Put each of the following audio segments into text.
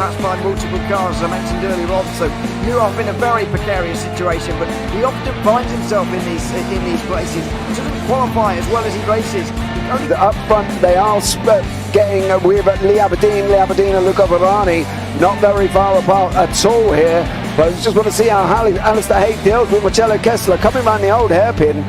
harassed by multiple cars, as I mentioned earlier on, so Muoff in a very precarious situation, but he often finds himself in these places. He doesn't qualify as well as he races. Up front, they are getting with Lee Aberdeen and Luca Varani, not very far apart at all here. But I just want to see how Alistair Haig deals with Marcello Kessler coming around the old hairpin.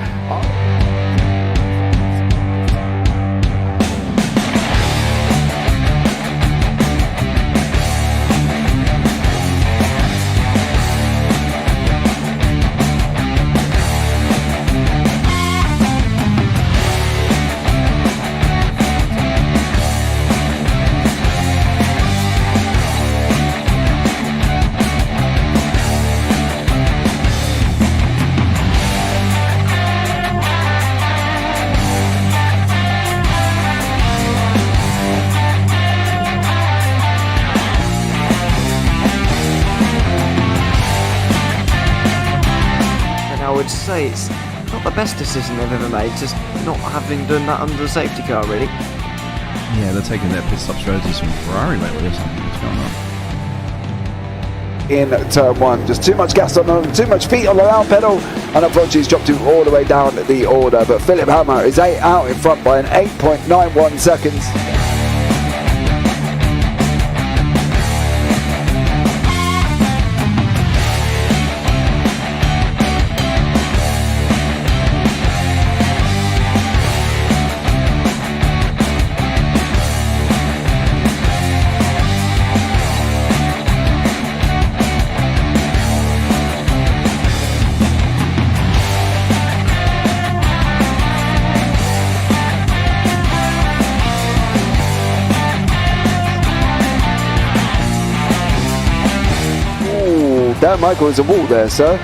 I would say it's not the best decision they've ever made, just not having done that under the safety car, really. Yeah, they're taking their pit stop strategies from Ferrari lately or something. What's going on? In turn one, just too much gas on them, too much feet on the loud pedal, and unfortunately he's dropped him all the way down the order. But Philip Hammer is out in front by an 8.91 seconds. Dan Michael is a wall there, sir.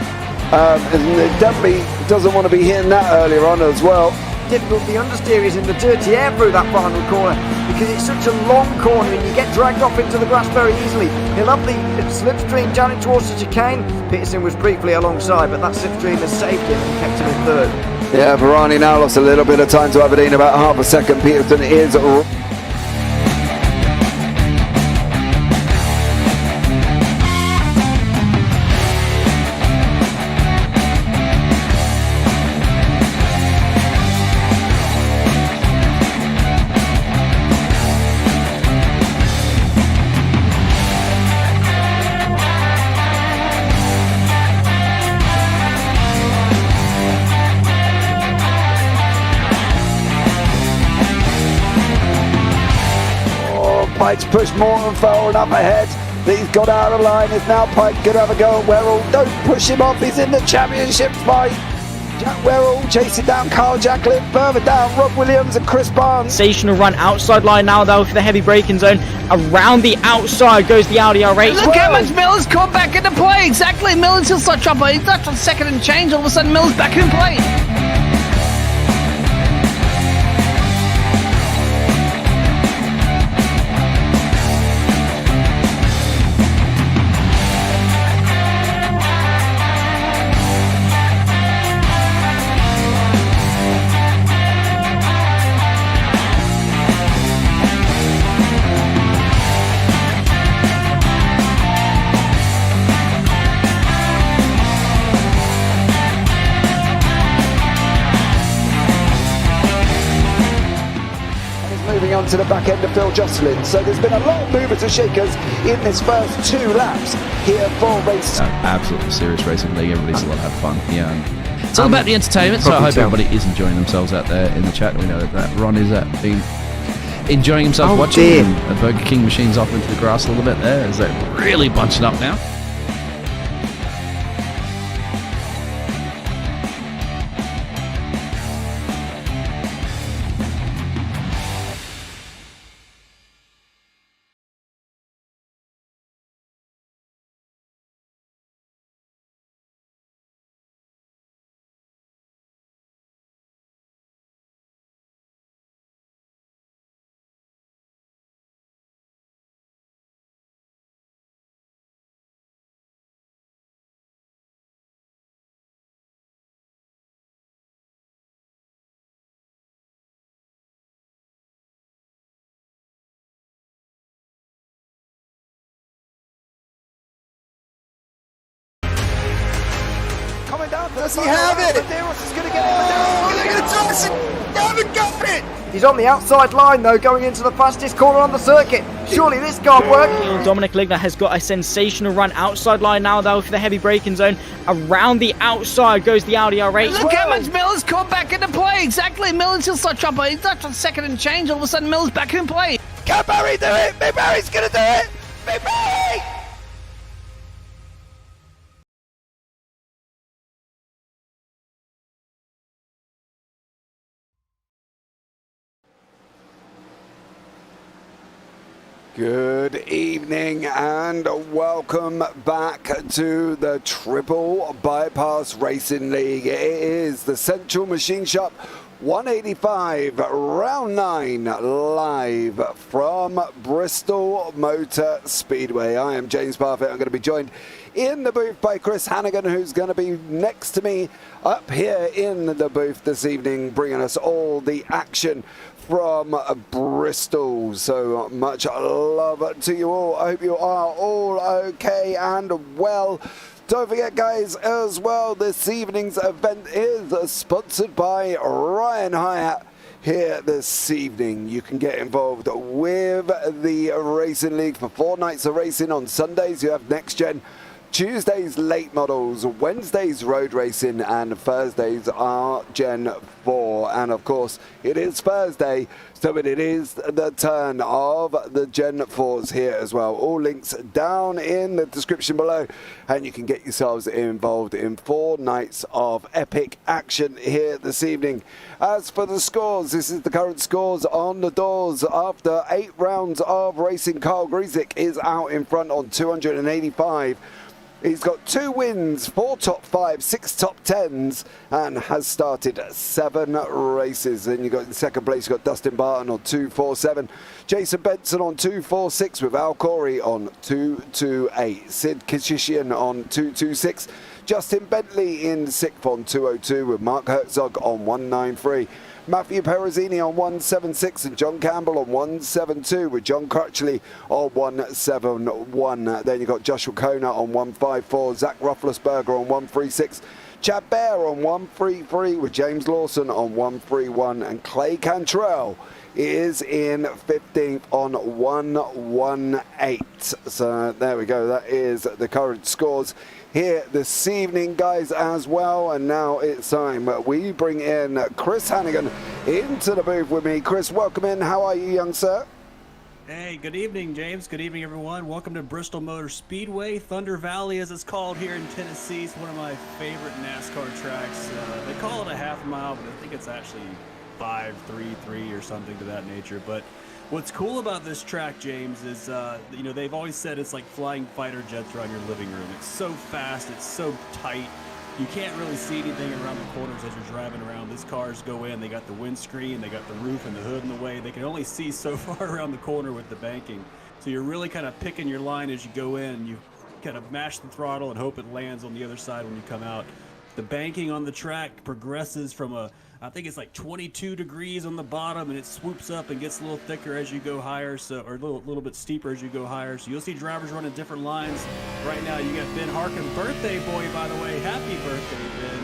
And it definitely doesn't want to be hitting that earlier on as well. Difficult, the understeer is in the dirty air through that final corner because it's such a long corner and you get dragged off into the grass very easily. He'll have the slipstream down towards the chicane. Peterson was briefly alongside, but that slipstream has saved him and kept him in third. Yeah, Varani now lost a little bit of time to Aberdeen, about half a second. Peterson is Pike's pushed Morton forward up ahead. He's got out of line. Is now Pike going to have a go at Werrell? Don't push him off. He's in the championship fight. Jack Werrell chasing down Carl Jacklin. Further down, Rob Williams and Chris Barnes. Sensational run outside line now though for the heavy braking zone. Around the outside goes the Audi R8. Look how much Miller's caught back into play. Exactly. Miller's still start trouble. He's left on second and change. All of a sudden, Miller's back in play. Moving on to the back end of Phil Jocelyn. So there's been a lot of movers and shakers in this first 2 laps here for race. Absolutely serious racing league. Everybody's a lot have fun. Yeah, and it's all about the entertainment. So I hope everybody is enjoying themselves out there in the chat. We know that Ron is been enjoying himself watching. The Burger King machine's off into the grass a little bit there. Is that really bunching up now? Does he have it? Medeiros is going to get it. Medeiros is going to toss it. Never got it. He's on the outside line though, going into the fastest corner on the circuit. Surely this can't work. Dominic Ligner has got a sensational run outside line now though for the heavy braking zone. Around the outside goes the Audi R8. Look how much Miller's caught back into play. Exactly. Miller's still start chopper. He's not on second and change. All of a sudden, Miller's back in play. Can Barry do it? Big Barry's going to do it. Big Barry. Good evening and welcome back to the Triple Bypass Racing League. It is the Central Machine Shop 185 round 9 live from Bristol Motor Speedway. I am James Parfitt. I'm going to be joined in the booth by Chris Hannigan, who's going to be next to me up here in the booth this evening, bringing us all the action from Bristol. So much love to you all. I hope you are all okay and well. Don't forget, guys, as well, this evening's event is sponsored by Ryan Hyatt. Here this evening, you can get involved with the Racing League for 4 nights of racing. On Sundays, you have Next Gen. Tuesdays, late models. Wednesdays, road racing. And Thursdays are Gen 4. And of course, it is Thursday, so it is the turn of the Gen 4s here as well. All links down in the description below. And you can get yourselves involved in 4 nights of epic action here this evening. As for the scores, this is the current scores on the doors. After 8 rounds of racing, Carl Griesick is out in front on 285. He's got 2 wins, 4 top 5, 6 top 10s, and has started 7 races. Then you got in second place, you've got Dustin Barton on 247, Jason Benson on 246 with Al Corey on 228, Sid Kishishian on 226, Justin Bentley in 6th on 202 with Mark Herzog on 193. Matthew Perezzini on 176 and John Campbell on 172 with John Crutchley on 171. Then you've got Joshua Kona on 154, Zach Rufflesberger on 136, Chad Bear on 133 with James Lawson on 131, and Clay Cantrell is in 15th on 118. So there we go, that is the current scores here this evening, guys, as well. And now it's time we bring in Chris Hannigan into the booth with me. Chris, welcome in. How are you, young sir? Hey, good evening, James. Good evening, everyone. Welcome to Bristol Motor Speedway, Thunder Valley, as it's called here in Tennessee. It's one of my favorite NASCAR tracks. They call it a half mile, but I think it's actually 5.33 or something to that nature. But what's cool about this track, James, is, you know, they've always said it's like flying fighter jets around your living room. It's so fast, it's so tight. You can't really see anything around the corners as you're driving around. These cars go in, they got the windscreen, they got the roof and the hood in the way. They can only see so far around the corner with the banking. So you're really kind of picking your line as you go in, and you kind of mash the throttle and hope it lands on the other side when you come out. The banking on the track progresses from I think it's like 22 degrees on the bottom, and it swoops up and gets a little thicker as you go higher, so, or a little bit steeper as you go higher. So you'll see drivers running different lines. Right now you got Ben Harkin, birthday boy, by the way. Happy birthday, Ben.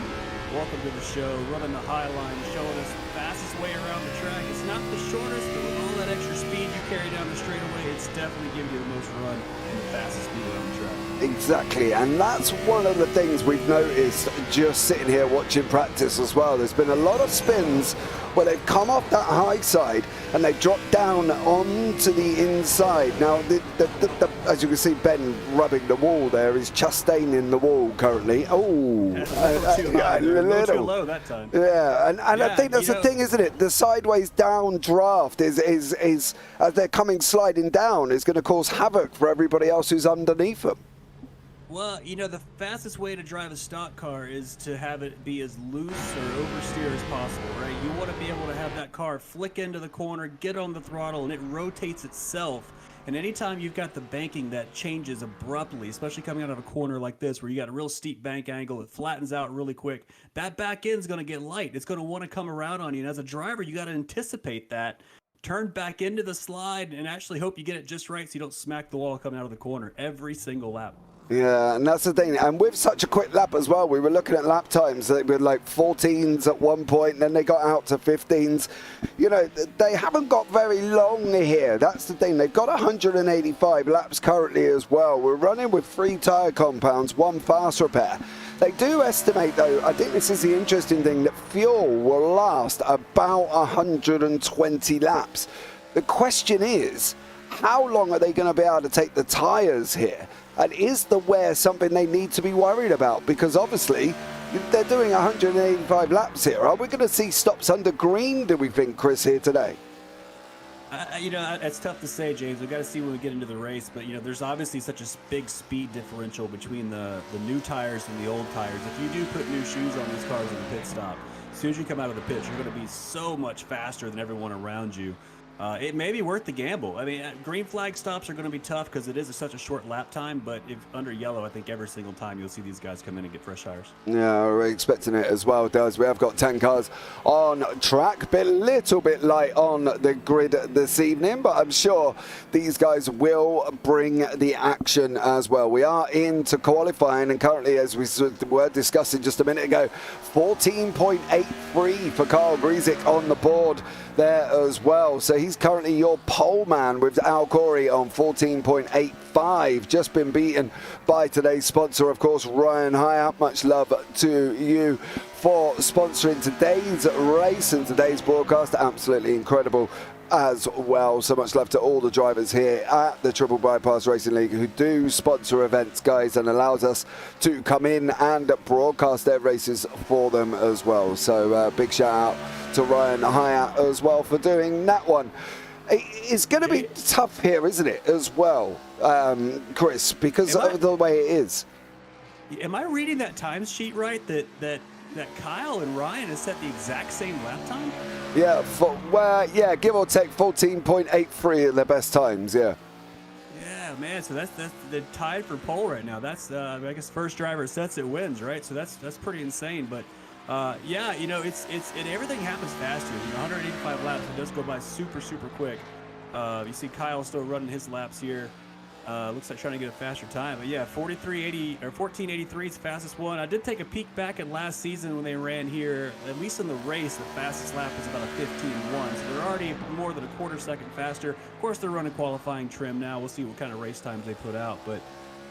Welcome to the show. Running the high line, showing us the fastest way around the track. It's not the shortest, but with all that extra speed you carry down the straightaway, it's definitely giving you the most run and the fastest speed around the track. Exactly, and that's one of the things we've noticed just sitting here watching practice as well. There's been a lot of spins where they've come off that high side and they've dropped down onto the inside. Now, as you can see, Ben rubbing the wall there. He's Chastaining the wall currently. Oh, a little too low that time. Yeah, and I think that's the thing, isn't it? The sideways down draft is as they're coming sliding down, is going to cause havoc for everybody else who's underneath them. Well, you know, the fastest way to drive a stock car is to have it be as loose or oversteer as possible, right? You want to be able to have that car flick into the corner, get on the throttle, and it rotates itself. And anytime you've got the banking that changes abruptly, especially coming out of a corner like this where you got a real steep bank angle, it flattens out really quick, that back end's going to get light. It's going to want to come around on you. And as a driver, you got to anticipate that, turn back into the slide, and actually hope you get it just right so you don't smack the wall coming out of the corner every single lap. Yeah, and that's the thing. And with such a quick lap as well, we were looking at lap times that were like 14s at one point, and then they got out to 15s. You know, they haven't got very long here. That's the thing. They've got 185 laps currently as well. We're running with 3 tyre compounds, 1 fast repair. They do estimate, though, I think this is the interesting thing, that fuel will last about 120 laps. The question is, how long are they going to be able to take the tyres here? And is the wear something they need to be worried about? Because obviously, they're doing 185 laps here. Are we going to see stops under green, do we think, Chris, here today? It's tough to say, James. We've got to see when we get into the race. But, there's obviously such a big speed differential between the new tires and the old tires. If you do put new shoes on these cars in the pit stop, as soon as you come out of the pit, you're going to be so much faster than everyone around you. It may be worth the gamble. I mean, green flag stops are going to be tough because it is such a short lap time. But if under yellow, I think every single time you'll see these guys come in and get fresh tires. Yeah, we're expecting it as well, Does. We have got 10 cars on track, but a little bit light on the grid this evening. But I'm sure these guys will bring the action as well. We are into qualifying, and currently, as we were discussing just a minute ago, 14.83 for Carl Griesick on the board there as well. So he's currently your pole man with Al Corey on 14.85. Just been beaten by today's sponsor, of course, Ryan Hyatt. Much love to you for sponsoring today's race and today's broadcast. Absolutely incredible as well. So much love to all the drivers here at the Triple Bypass Racing League who do sponsor events, guys, and allows us to come in and broadcast their races for them as well. So big shout out to Ryan Hyatt as well for doing that one. It's going to be tough here, isn't it, as well, Chris, because of the way it is. Am I reading that times sheet right, that Kyle and Ryan has set the exact same lap time? Yeah, give or take 14.83 at their best times, yeah. Yeah, man, so that's they're tied for pole right now. That's I guess first driver sets it wins, right? So that's pretty insane. But it's everything happens faster. 185 laps, it does go by super quick. You see Kyle still running his laps here. Looks like trying to get a faster time. But yeah, 43.80 or 14.83 is the fastest one. I did take a peek back at last season when they ran here. At least in the race, the fastest lap was about a 15.1. So they're already more than a quarter second faster. Of course, they're running qualifying trim now. We'll see what kind of race times they put out. But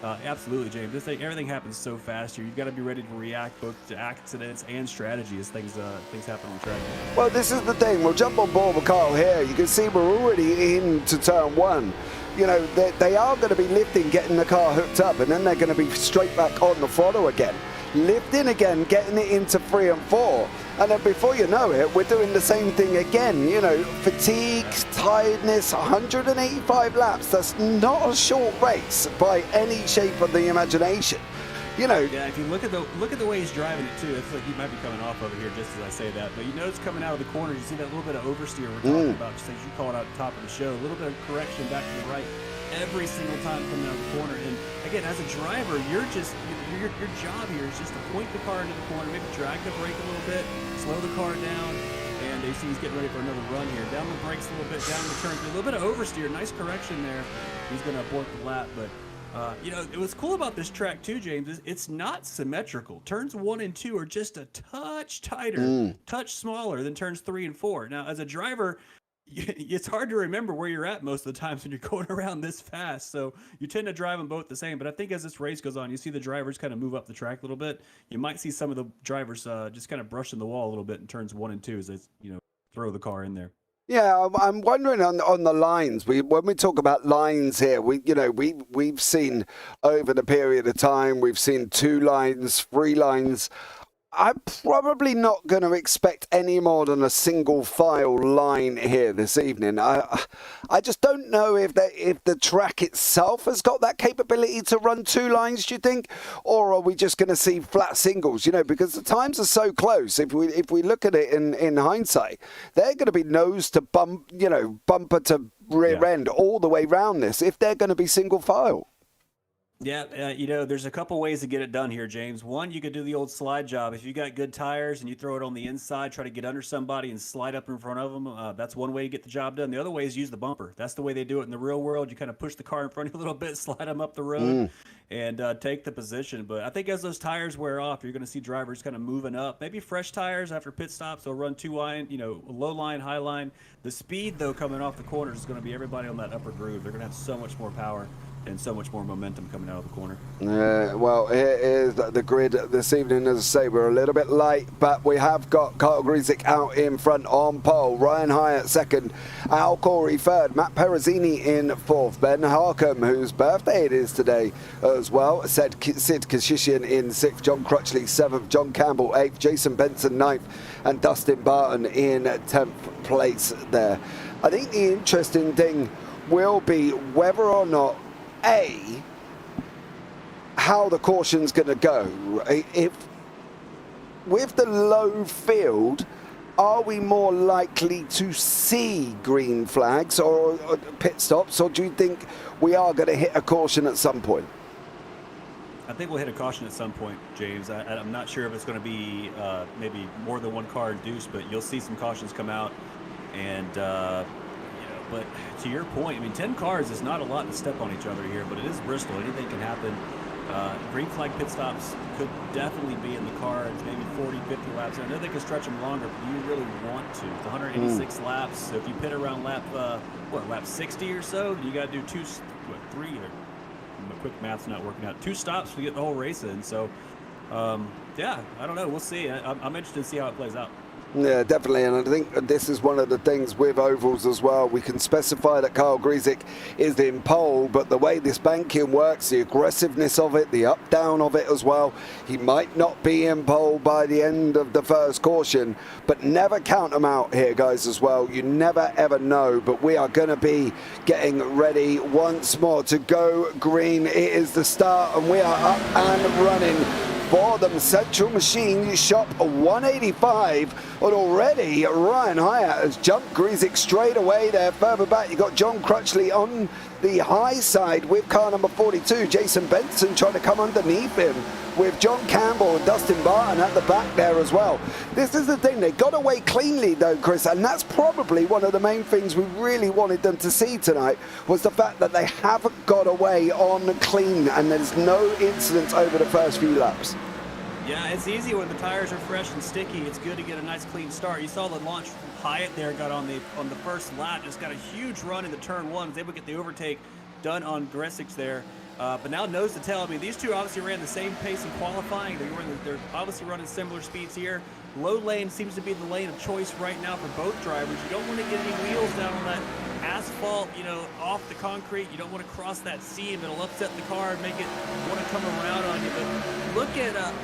absolutely, James. Everything happens so fast here. You've got to be ready to react both to accidents and strategy as things happen on track. Well, this is the thing. We'll jump on board with Carl here. You can see we're already into turn 1. They are going to be lifting, getting the car hooked up, and then they're going to be straight back on the throttle again. Lifting again, getting it into 3 and 4. And then before you know it, we're doing the same thing again. Fatigue, tiredness, 185 laps. That's not a short race by any shape of the imagination. Yeah, if you look at the way he's driving it too, it's like he might be coming off over here just as I say that. But you notice coming out of the corner, you see that little bit of oversteer we're talking about, just as you call it out at the top of the show. A little bit of correction back to the right every single time coming out of the corner. And again, as a driver, your job here is just to point the car into the corner, maybe drag the brake a little bit, slow the car down, and they see he's getting ready for another run here. Down the brakes a little bit, down the turn, a little bit of oversteer, nice correction there. He's going to abort the lap, but what's cool about this track too, James, is it's not symmetrical. Turns 1 and 2 are just a touch tighter, touch smaller than turns 3 and 4. Now, as a driver, it's hard to remember where you're at most of the times when you're going around this fast. So you tend to drive them both the same. But I think as this race goes on, you see the drivers kind of move up the track a little bit. You might see some of the drivers just kind of brushing the wall a little bit in turns 1 and 2 as they throw the car in there. Yeah, I'm wondering on the lines. When we talk about lines here, we've seen over the period of time, we've seen 2 lines, 3 lines. I'm probably not going to expect any more than a single file line here this evening. I just don't know if the track itself has got that capability to run 2 lines, do you think? Or are we just going to see flat singles? Because the times are so close. If we look at it in hindsight, they're going to be nose to bumper to rear end all the way round this if they're going to be single file. Yeah, you know, there's a couple ways to get it done here, James. One, you could do the old slide job. If you got good tires and you throw it on the inside, try to get under somebody and slide up in front of them, that's one way to get the job done. The other way is use the bumper. That's the way they do it in the real world. You kind of push the car in front of you a little bit, slide them up the road, and take the position. But I think as those tires wear off, you're going to see drivers kind of moving up. Maybe fresh tires after pit stops. They'll run 2 line, you know, low line, high line. The speed, though, coming off the corners is going to be everybody on that upper groove. They're going to have so much more power and so much more momentum coming out of the corner. Well, here is the grid this evening. As I say, we're a little bit late, but we have got Kyle Griesick out in front on pole, Ryan Hyatt second, Al Corey third, Matt Perezzini in fourth, Ben Harcombe, whose birthday it is today as well, Sid Kashishian in sixth, John Crutchley seventh, John Campbell eighth, Jason Benson ninth, and Dustin Barton in 10th place there. I think the interesting thing will be whether or not how the caution's going to go. If with the low field, are we more likely to see green flags or pit stops, or do you think we are going to hit a caution at some point? I think we'll hit a caution at some point, James. I'm not sure if it's going to be maybe more than one car induced, but you'll see some cautions come out. And but to your point, I mean, 10 cars is not a lot to step on each other here, but it is Bristol. Anything can happen. Green flag pit stops could definitely be in the cards, maybe 40, 50 laps. I know they can stretch them longer, but do you really want to? It's 186 laps. So if you pit around lap 60 or so, you got to do 3 or my quick math's not working out. 2 stops to get the whole race in. So, yeah, I don't know. We'll see. I'm interested to see how it plays out. Yeah, definitely, and I think this is one of the things with ovals as well. We can specify that Kyle Griesick is in pole, but the way this banking works, the aggressiveness of it, the up-down of it as well, he might not be in pole by the end of the first caution, but never count him out here, guys, as well. You never, ever know, but we are going to be getting ready once more to go green. It is the start, and we are up and running for them. Central Machine Shop 185, and already Ryan Hyatt has jumped Griesick straight away there. Further back, you got John Crutchley on the high side with car number 42. Jason Benson trying to come underneath him with John Campbell and Dustin Barton at the back there as well. This is the thing, they got away cleanly though, Chris, and that's probably one of the main things we really wanted them to see tonight, was the fact that they haven't got away on clean and there's no incidents over the first few laps. Yeah, it's easy when the tires are fresh and sticky. It's good to get a nice clean start. You saw the launch from Hyatt there, got on the first lap, just got a huge run in the turn 1, was able to get the overtake done on Griesick there. But now nose to tail. I mean, these two obviously ran the same pace in qualifying. They're obviously running similar speeds here. Low lane seems to be the lane of choice right now for both drivers. You don't want to get any wheels down on that asphalt, you know, off the concrete. You don't want to cross that seam. It'll upset the car and make it want to come around on you. But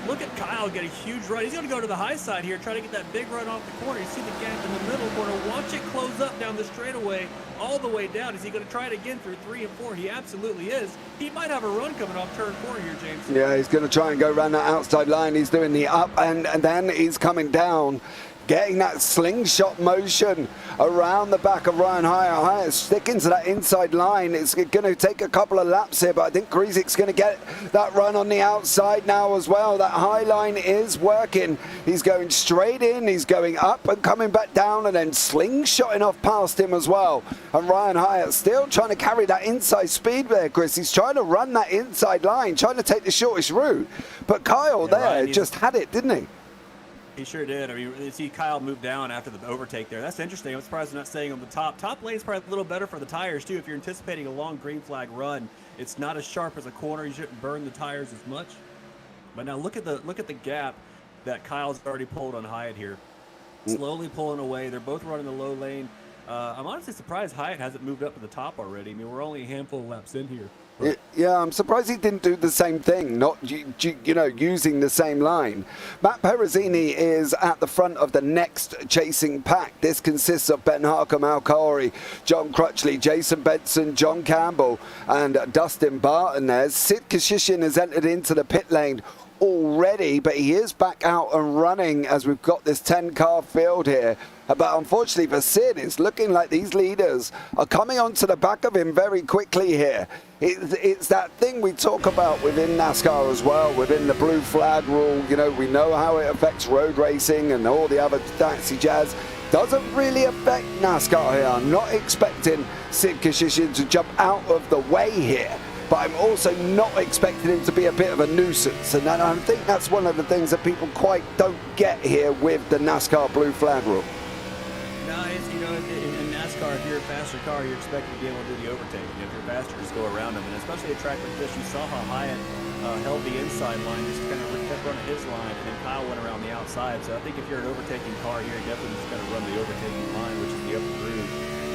look at Kyle get a huge run. He's going to go to the high side here, try to get that big run off the corner. You see the gap in the middle corner. Watch it close up down the straightaway all the way down. Is he going to try it again through 3 and 4? He absolutely is. He might have a run coming off turn 4 here, James. Yeah, he's going to try and go around that outside line. He's doing the up and then he's coming down, getting that slingshot motion around the back of Ryan Hyatt, sticking to that inside line. It's going to take a couple of laps here, but I think Griesick's going to get that run on the outside now as well. That high line is working. He's going straight in, he's going up and coming back down and then slingshotting off past him as well. And Ryan Hyatt still trying to carry that inside speed there, Chris. He's trying to run that inside line, trying to take the shortest route. But Kyle there just had it, didn't he? He sure did. I mean, you see Kyle move down after the overtake there. That's interesting. I'm surprised they're not staying on the top. Top lane's probably a little better for the tires, too. If you're anticipating a long green flag run, it's not as sharp as a corner. You shouldn't burn the tires as much. But now look at the gap that Kyle's already pulled on Hyatt here. Slowly pulling away. They're both running the low lane. I'm honestly surprised Hyatt hasn't moved up to the top already. I mean, we're only a handful of laps in here. Yeah, I'm surprised he didn't do the same thing, not using the same line. Matt Perezzini is at the front of the next chasing pack. This consists of Ben Harcombe, Al Corey, John Crutchley, Jason Benson, John Campbell, and Dustin Barton there. Sid Kashishian has entered into the pit lane already, but he is back out and running as we've got this 10-car field here. But unfortunately for Sid, it's looking like these leaders are coming onto the back of him very quickly here. It's that thing we talk about within NASCAR as well, within the blue flag rule. You know, we know how it affects road racing and all the other fancy jazz. Doesn't really affect NASCAR here. I'm not expecting Sid Kashishin to jump out of the way here, but I'm also not expecting him to be a bit of a nuisance. And I think that's one of the things that people quite don't get here with the NASCAR blue flag rule. No, it's, you know, in NASCAR, if you're a faster car, you're expected to be able to do the overtake. If you're faster, just go around them. And especially a track like this, you saw how Hyatt held the inside line, just kind of kept running his line, and then Kyle went around the outside. So I think if you're an overtaking car here, you definitely just got to run the overtaking line, which is the upper groove.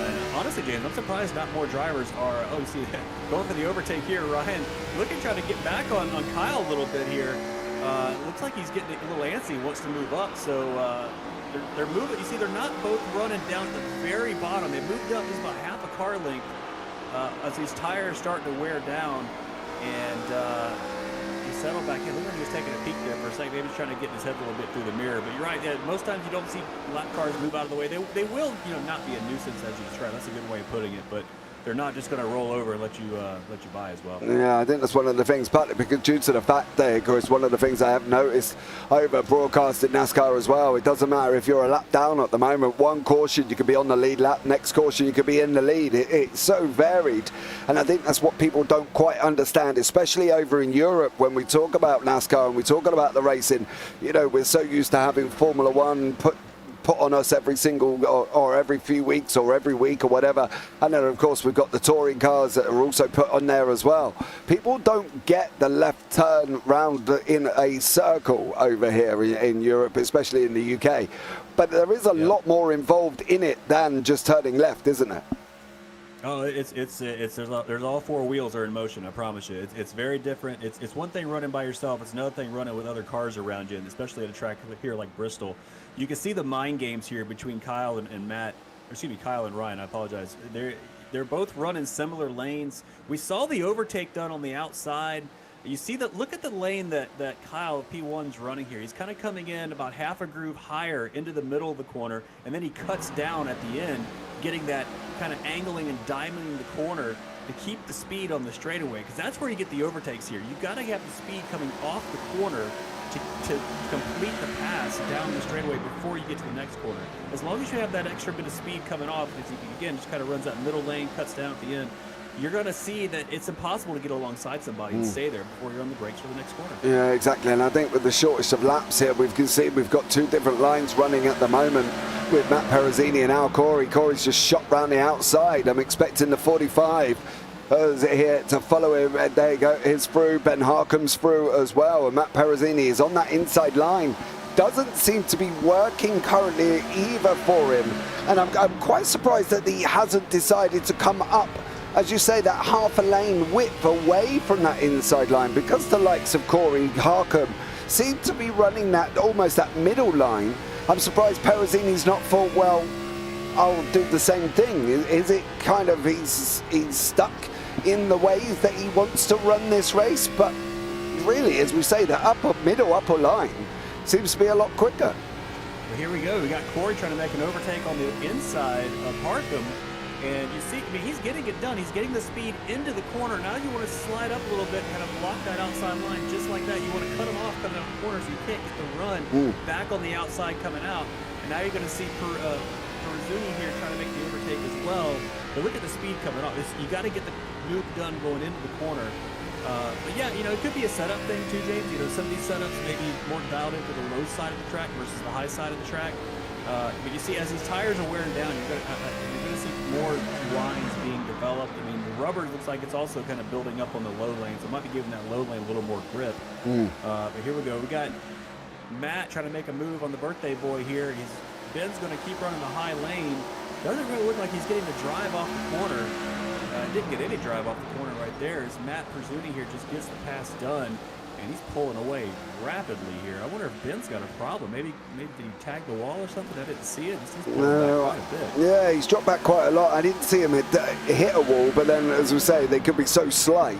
And honestly, James, I'm surprised not more drivers are, you see, going for the overtake here. Ryan looking trying to get back on Kyle a little bit here. Looks like he's getting a little antsy, wants to move up. So they're moving. You see, they're not both running down at the very bottom. They moved up just about half a car length as these tires starting to wear down. And he settled back in. Look like he was taking a peek there for a second. Maybe he's trying to get his head a little bit through the mirror. But you're right. Yeah, most times you don't see lap cars move out of the way. They will, you know, not be a nuisance as you try. That's a good way of putting it. But they're not just going to roll over and let you buy as well. Yeah, I think that's one of the things, partly because due to the fact that, of course, one of the things I have noticed over broadcasting NASCAR as well, it doesn't matter if you're a lap down at the moment. One caution, you could be on the lead lap. Next caution, you could be in the lead. It's so varied. And I think that's what people don't quite understand, especially over in Europe when we talk about NASCAR and we talk about the racing. You know, we're so used to having Formula One put on us every single or every few weeks or every week or whatever, and then of course we've got the touring cars that are also put on there as well. People don't get the left turn round in a circle over here in Europe, especially in the UK, but there is a lot more involved in it than just turning left, isn't there? Oh, there's all four wheels are in motion. I promise you. It's very different. It's one thing running by yourself. It's another thing running with other cars around you, and especially at a track here like Bristol. You can see the mind games here between Kyle and Matt. Or excuse me, Kyle and Ryan. I apologize. They're both running similar lanes. We saw the overtake done on the outside. You see that? Look at the lane that Kyle P1's running here. He's kind of coming in about half a groove higher into the middle of the corner, and then he cuts down at the end, getting that kind of angling and diamonding the corner to keep the speed on the straightaway, because that's where you get the overtakes here. You've got to have the speed coming off the corner to complete the pass down the straightaway before you get to the next corner. As long as you have that extra bit of speed coming off, again, just kind of runs that middle lane, cuts down at the end, you're going to see that it's impossible to get alongside somebody and stay there before you're on the brakes for the next corner. Yeah, exactly. And I think with the shortest of laps here, we can see we've got two different lines running at the moment with Matt Perezzini and Al Corey. Corey's just shot round the outside. I'm expecting the 45 here to follow him. And there you go. He's through. Ben Harcum's through as well. And Matt Perezzini is on that inside line. Doesn't seem to be working currently either for him. And I'm quite surprised that he hasn't decided to come up, as you say, that half a lane width away from that inside line, because the likes of Corey Harcum seem to be running that almost that middle line. I'm surprised Perezzini's not thought, well, I'll do the same thing. Is it kind of he's stuck in the ways that he wants to run this race? But really, as we say, the middle upper line seems to be a lot quicker. Well, here we go. We got Corey trying to make an overtake on the inside of Harcum. And you see, I mean, he's getting it done. He's getting the speed into the corner. Now you want to slide up a little bit, kind of block that outside line just like that. You want to cut him off coming out the corner so you can't get the run back on the outside coming out. And now you're going to see Perezzini here trying to make the overtake as well. But look at the speed coming off. You got to get the loop done going into the corner. But yeah, you know, it could be a setup thing too, James. You know, some of these setups may be more dialed into the low side of the track versus the high side of the track. But you see, as these tires are wearing down, you're going to see more lines being developed. I mean, the rubber looks like it's also kind of building up on the low lane, so it might be giving that low lane a little more grip. But here we go. We got Matt trying to make a move on the birthday boy here. Ben's going to keep running the high lane. Doesn't really look like he's getting the drive off the corner. Didn't get any drive off the corner right there, as Matt Perezzini here just gets the pass done. And he's pulling away rapidly here. I wonder if Ben's got a problem. Maybe did he tag the wall or something? I didn't see it. He's pulling back quite a bit. Yeah, he's dropped back quite a lot. I didn't see him hit a wall, but then, as we say, they could be so slight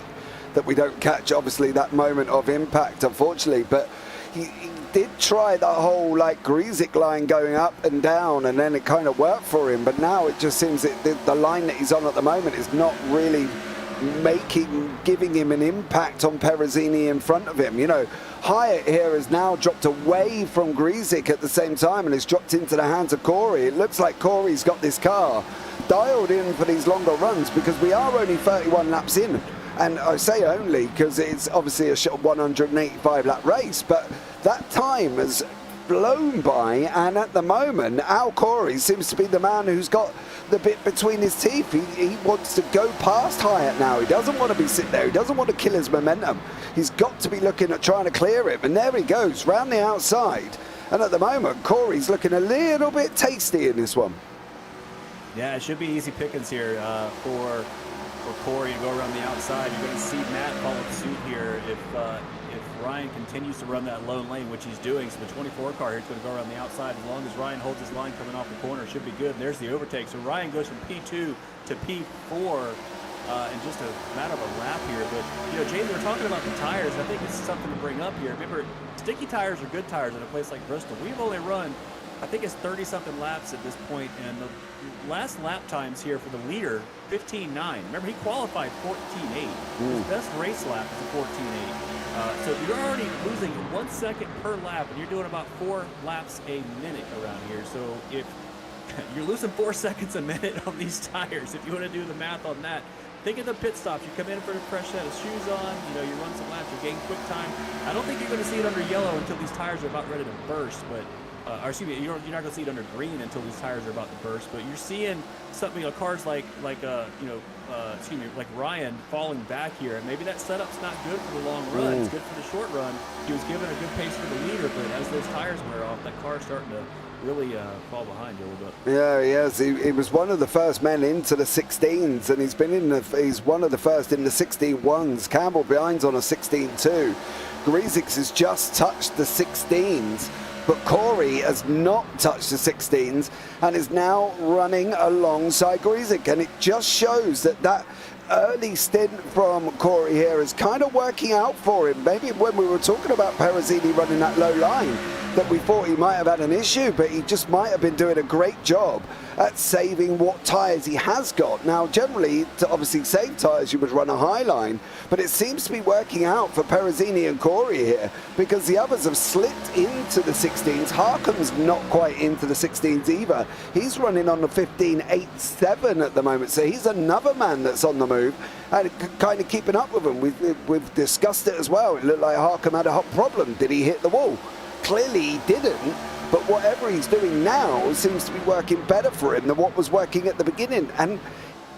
that we don't catch, obviously, that moment of impact, unfortunately. But he did try that whole like Greasic line going up and down, and then it kind of worked for him. But now it just seems that the line that he's on at the moment is not really giving him an impact on Perezzini in front of him. You know, Hyatt here has now dropped away from Greasic at the same time and has dropped into the hands of Corey. It looks like Corey's got this car dialed in for these longer runs, because we are only 31 laps in. And I say only because it's obviously a 185 lap race, but that time has blown by, and at the moment Al Corey seems to be the man who's got the bit between his teeth. He wants to go past Hyatt now. He doesn't want to be sitting there. He doesn't want to kill his momentum. He's got to be looking at trying to clear him, and there he goes round the outside. And at the moment Corey's looking a little bit tasty in this one. Yeah, it should be easy pickings here for Corey to go around the outside. You're going to see Matt follow suit here if Ryan continues to run that lone lane, which he's doing. So the 24 car here is going to go around the outside. As long as Ryan holds his line coming off the corner, it should be good. And there's the overtake. So Ryan goes from P2 to P4 in just a matter of a lap here. But, you know, James, we're talking about the tires. I think it's something to bring up here. Remember, sticky tires are good tires in a place like Bristol. We've only run, I think it's 30-something laps at this point, and the last lap times here for the leader, 15.9. Remember, he qualified 14.8. His best race lap is a 14.8. So you're already losing 1 second per lap, and you're doing about 4 laps a minute around here. So if you're losing 4 seconds a minute on these tires, if you want to do the math on that, think of the pit stops. You come in for a fresh set of shoes on, you know, you run some laps, you gain quick time. I don't think you're going to see it under yellow until these tires are about ready to burst, but or excuse me, you're not going to see it under green until these tires are about to burst. But you're seeing something, you know, cars like Ryan falling back here, and maybe that setup's not good for the long run. It's good for the short run. He was given a good pace for the leader, but as those tires wear off, that car's starting to really fall behind a little bit. Yeah, he is. He was one of the first men into the 16s, and he's one of the first in the 16-1s. Campbell behind's on a 16-2. Greasix has just touched the 16s, but Corey has not touched the 16s and is now running alongside Greasic, and it just shows that early stint from Corey here is kind of working out for him. Maybe when we were talking about Perezzini running that low line, that we thought he might have had an issue, but he just might have been doing a great job at saving what tyres he has got. Now, generally, to obviously save tyres, you would run a high line, but it seems to be working out for Perezzini and Corey here, because the others have slipped into the 16s. Harkin's not quite into the 16s either. He's running on the 15.87 at the moment, so he's another man that's on the move and kind of keeping up with him. We've discussed it as well. It looked like Harkin had a hot problem. Did he hit the wall? Clearly he didn't, but whatever he's doing now seems to be working better for him than what was working at the beginning. And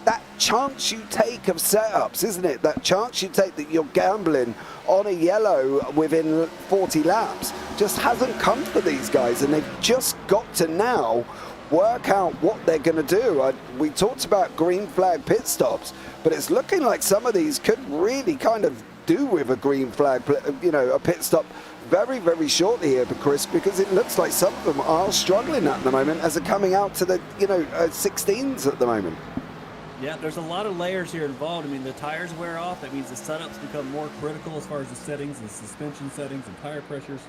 that chance you take of setups, isn't it? That chance you take that you're gambling on a yellow within 40 laps just hasn't come for these guys, and they've just got to now work out what they're going to do. We talked about green flag pit stops, but it's looking like some of these could really kind of do with a green flag, you know, a pit stop very, very shortly here, Chris, because it looks like some of them are struggling at the moment as they're coming out to the, 16s at the moment. Yeah, there's a lot of layers here involved. I mean, the tires wear off. That means the setups become more critical as far as the settings, the suspension settings, and tire pressures.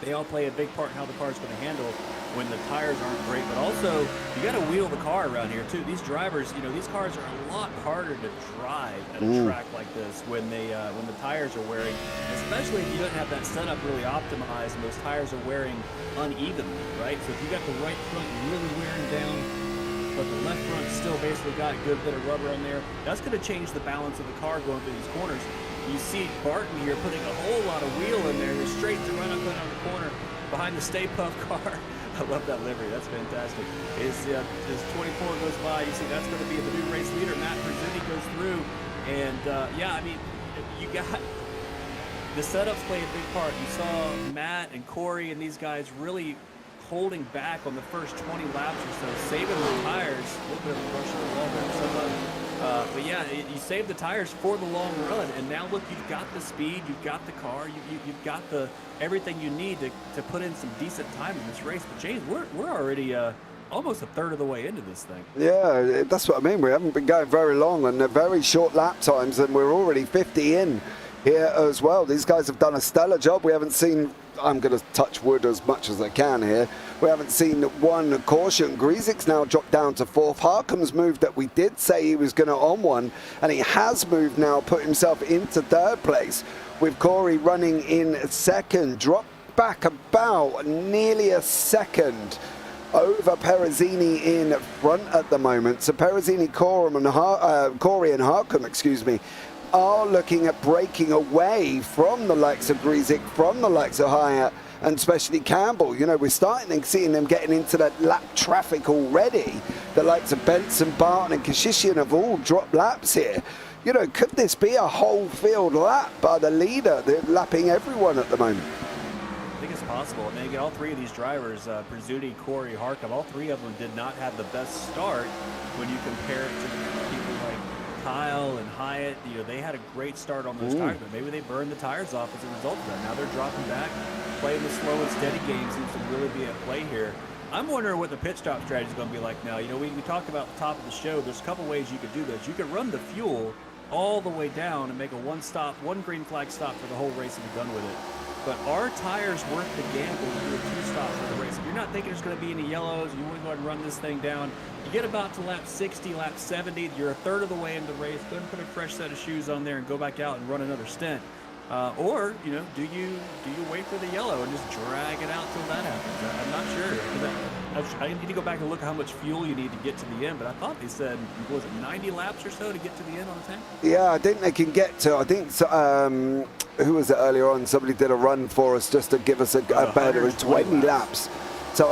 They all play a big part in how the car's going to handle when the tires aren't great. But also, you got to wheel the car around here too. These drivers, these cars are a lot harder to drive at a track like this when the tires are wearing, especially if you don't have that setup really optimized and those tires are wearing unevenly, right? So if you got the right front really wearing down, but the left front still basically got a good bit of rubber on there, that's going to change the balance of the car going through these corners. You see Barton here putting a whole lot of wheel in there. He's straight to run up and on the corner behind the Stay Puft car. I love that livery. That's fantastic. His 24 goes by. You see that's going to be the new race leader. Matt Perezzini goes through. And, you got the setups play a big part. You saw Matt and Corey and these guys really holding back on the first 20 laps or so, saving the tires. A little bit of a rush of the wall there. But yeah, you save the tires for the long run, and now look, you've got the speed, you've got the car, you've got everything you need to put in some decent time in this race. But James, we're already almost a third of the way into this thing. Yeah, that's what I mean. We haven't been going very long, and they're very short lap times, and we're already 50 in here as well. These guys have done a stellar job. We haven't seen, I'm going to touch wood as much as I can here, we haven't seen one caution. Griesig's now dropped down to 4th. Harcum's moved that we did say he was going to on one, and he has moved now, put himself into 3rd place, with Corey running in 2nd, dropped back about nearly a second over Perezzini in front at the moment. So Perezzini, Corey and Harcum, excuse me, are looking at breaking away from the likes of Griesig, from the likes of Hyatt, and especially Campbell. You know, we're starting and seeing them getting into that lap traffic already. The likes of Benson, Barton and Kashishian have all dropped laps here. You know, could this be a whole field lap by the leader? They're lapping everyone at the moment. I think it's possible. I mean, again, all 3 of these drivers, Prezzuti, Corey, Harcum, all 3 of them did not have the best start when you compare it to people like Kyle and Hyatt. You know, they had a great start on those tires, but maybe they burned the tires off as a result of that. Now they're dropping back. Playing the slow and steady game seems to really be at play here. I'm wondering what the pit stop strategy is going to be like now. You know, we talked about at the top of the show, there's a couple ways you could do this. You could run the fuel all the way down and make a one green flag stop for the whole race and be done with it. But are tires worth the gamble to do a 2-stop for the race? If you're not thinking there's going to be any yellows, you want to go ahead and run this thing down. You get about to lap 60, lap 70, you're a third of the way into the race. Go ahead and put a fresh set of shoes on there and go back out and run another stint. Or, you know, do you wait for the yellow and just drag it out till that happens? I'm not sure. I need to go back and look at how much fuel you need to get to the end, but I thought they said, was it 90 laps or so to get to the end on the tank? Yeah, I think they can get to, I think, who was it earlier on? Somebody did a run for us just to give us a better 20 laps. So,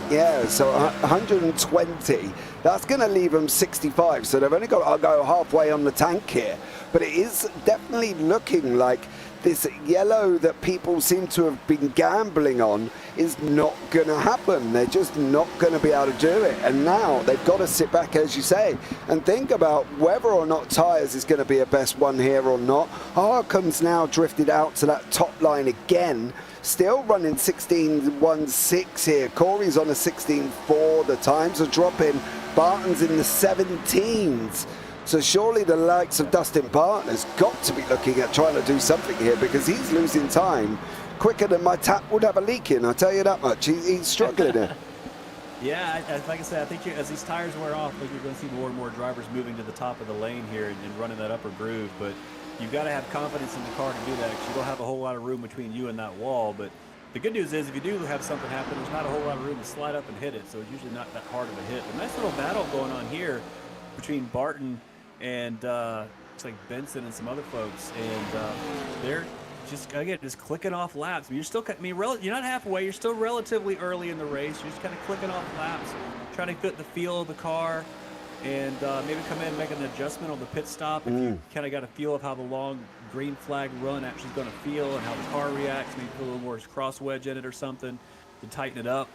yeah, so 120. That's going to leave them 65. So they've only got to go halfway on the tank here. But it is definitely looking like this yellow that people seem to have been gambling on is not going to happen. They're just not going to be able to do it. And now they've got to sit back, as you say, and think about whether or not tyres is going to be a best one here or not. Harcum's now drifted out to that top line again. Still running 16.16 here. Corey's on a 16.4. The times are dropping. Barton's in the 17s. So surely the likes of Dustin Barton has got to be looking at trying to do something here, because he's losing time quicker than my tap would have a leak in. I'll tell you that much. He's struggling here. Yeah, like I said, I think as these tires wear off, I think you're going to see more and more drivers moving to the top of the lane here and running that upper groove. But you've got to have confidence in the car to do that, because you don't have a whole lot of room between you and that wall. But the good news is, if you do have something happen, there's not a whole lot of room to slide up and hit it, so it's usually not that hard of a hit. A nice little battle going on here between Barton and it's like Benson and some other folks, and they're just clicking off laps. But you're still, you're not halfway. You're still relatively early in the race. You're just kind of clicking off laps, trying to get the feel of the car, and maybe come in and make an adjustment on the pit stop if you kind of got a feel of how the long green flag run actually is going to feel and how the car reacts. Maybe put a little more cross wedge in it or something to tighten it up.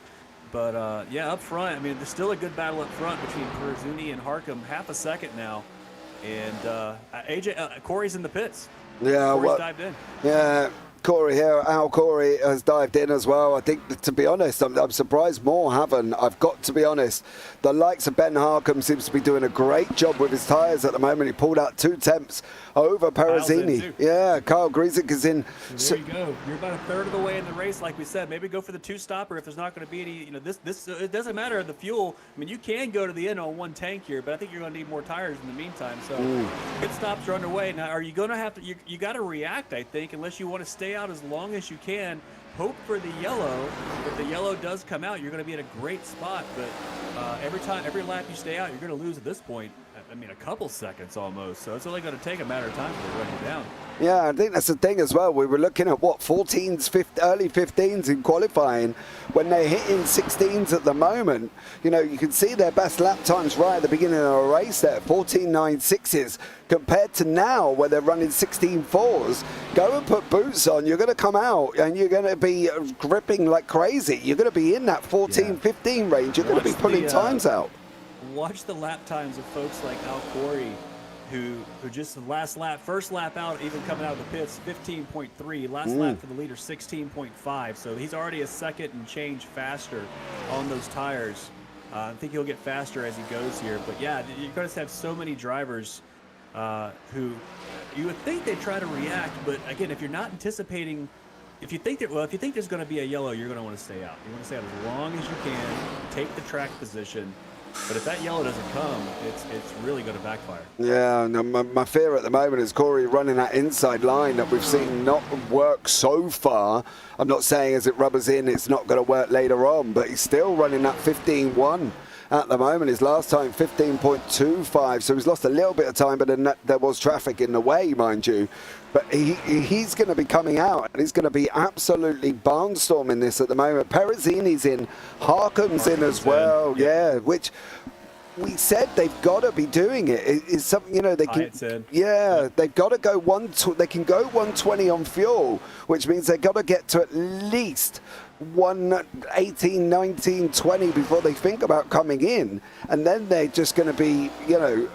But yeah, up front, I mean, there's still a good battle up front between Prezzuti and Harcum. Half a second now. And Corey's in the pits. Yeah, Corey's dived in. Yeah, Corey here. Al Corey has dived in as well. I think, to be honest, I'm surprised more haven't. I've got to be honest. The likes of Ben Harcum seems to be doing a great job with his tyres at the moment. He pulled out 2 temps over Perezzini. Yeah, Kyle Griesig is in. So there you go. You're about a third of the way in the race, like we said. Maybe go for the 2-stopper if there's not going to be any. You know, this it doesn't matter the fuel. I mean, you can go to the end on 1 tank here, but I think you're going to need more tires in the meantime. So pit stops are underway. Now, are you going to have to? You got to react, I think, unless you want to stay out as long as you can. Hope for the yellow. If the yellow does come out, you're going to be in a great spot. But every lap you stay out, you're going to lose at this point. I mean, a couple seconds almost. So it's only going to take a matter of time to run you down. Yeah, I think that's the thing as well. We were looking at, 14s, early 15s in qualifying. When they're hitting 16s at the moment, you know, you can see their best lap times right at the beginning of a race there, 14.96s, compared to now where they're running 16.4s. Go and put boots on. You're going to come out and you're going to be gripping like crazy. You're going to be in that 14, 15 range. You're going to be pulling times out. Watch the lap times of folks like Al Corey, who just the first lap out, even coming out of the pits, 15.3. Last lap for the leader, 16.5. So he's already a second and change faster on those tires. I think he'll get faster as he goes here. But yeah, you're going to have so many drivers who, you would think they try to react, but again, if you're not anticipating, if you think there's going to be a yellow, you're going to want to stay out. You want to stay out as long as you can, take the track position. But if that yellow doesn't come, it's really going to backfire. Yeah, no, my fear at the moment is Corey running that inside line that we've seen not work so far. I'm not saying as it rubbers in, it's not going to work later on, but he's still running that 15.1 at the moment. His last time 15.25, so he's lost a little bit of time, but then there was traffic in the way, mind you. But he's going to be coming out, and he's going to be absolutely barnstorming this at the moment. Perezzini's in, Harkham's in as well, yeah, which we said they've got to be doing it. It's something, you know, they can, they've got to go they can go 120 on fuel, which means they've got to get to at least 118, 19, 20 before they think about coming in, and then they're just going to be, you know,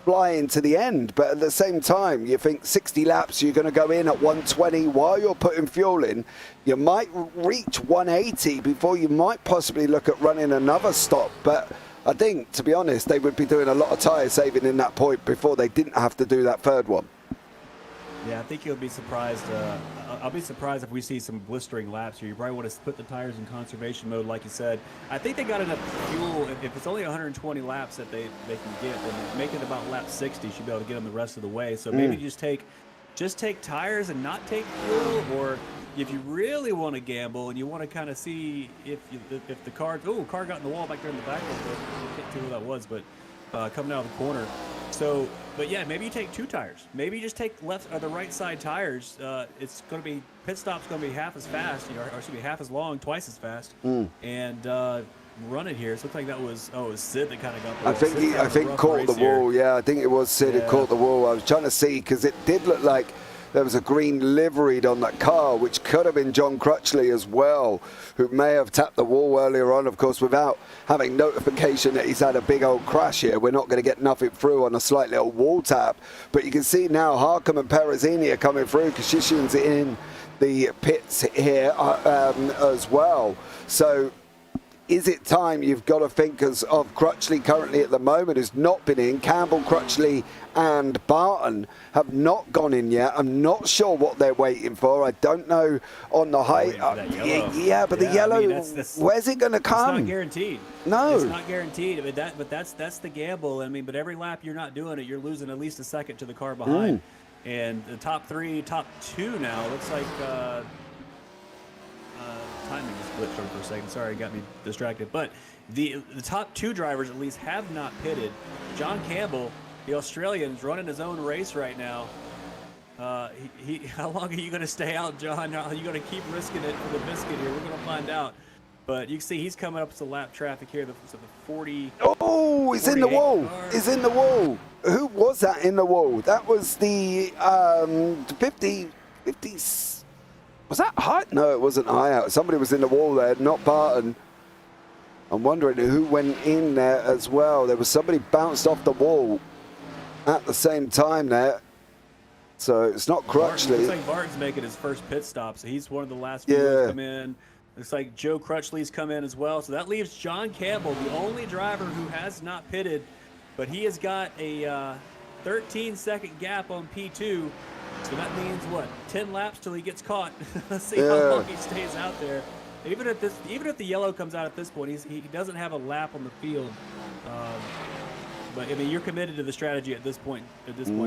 flying to the end. But at the same time, you think 60 laps, you're going to go in at 120 while you're putting fuel in. You might reach 180 before you might possibly look at running another stop. But I think, to be honest, they would be doing a lot of tyre saving in that point before they didn't have to do that third one. Yeah, I think you'll be surprised. I'll be surprised if we see some blistering laps here. You probably want to put the tires in conservation mode, like you said. I think they got enough fuel. If it's only 120 laps that they can get, then make it about lap 60. You should be able to get them the rest of the way. So maybe just take tires and not take fuel, or if you really want to gamble and you want to kind of see if the car got in the wall back there in the back. I can't tell who that was, but coming out of the corner. So, but yeah, maybe you take 2 tires. Maybe you just take left or the right side tires. It's going to be, pit stop's going to be half as fast, you know, or should be half as long, twice as fast, and run it here. It looks like that was it was Sid that kind of got the I think caught the wall. Yeah, I think it was Sid who caught the wall. I was trying to see because it did look like there was a green liveried on that car, which could have been John Crutchley as well, who may have tapped the wall earlier on, of course, without having notification that he's had a big old crash here. We're not going to get nothing through on a slight little wall tap. But you can see now Harkham and Perezzini are coming through. Kashishin's in the pits here as well. So is it time? You've got to think of Crutchley currently at the moment has not been in. Campbell, Crutchley and Barton have not gone in yet. I'm not sure what they're waiting for. I don't know on the height. The yellow, I mean, where's it going to come? It's not guaranteed. No. It's not guaranteed. I mean, that's the gamble. I mean, but every lap you're not doing it, you're losing at least a second to the car behind. And the top 2 now, looks like timing just glitched over for a second. Sorry, it got me distracted. But the top 2 drivers at least have not pitted. John Campbell, the Australian's running his own race right now. How long are you going to stay out, John? Are you going to keep risking it for the biscuit here? We're going to find out. But you can see he's coming up to lap traffic here. The 40. Oh, he's in the wall. He's in the wall. Who was that in the wall? That was the 50. Was that high? No, it wasn't high out. Somebody was in the wall there, not Barton. I'm wondering who went in there as well. There was somebody bounced off the wall at the same time there. So it's not Crutchley. Looks like Barton's making his first pit stop, so he's one of the last few to come in. Looks like Joe Crutchley's come in as well. So that leaves John Campbell, the only driver who has not pitted, but he has got a 13-second gap on P2. So that means what? 10 laps till he gets caught. Let's see how long he stays out there. Even if the yellow comes out at this point, he doesn't have a lap on the field. But I mean, you're committed to the strategy at this point,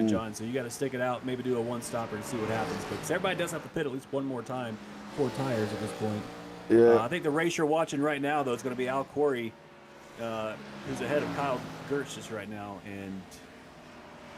John. So you got to stick it out, maybe do a one-stopper and see what happens. But everybody does have to pit at least one more time, 4 tires at this point. Yeah. I think the race you're watching right now, though, is going to be Al Corey, who's ahead of Kyle Gertz just right now, and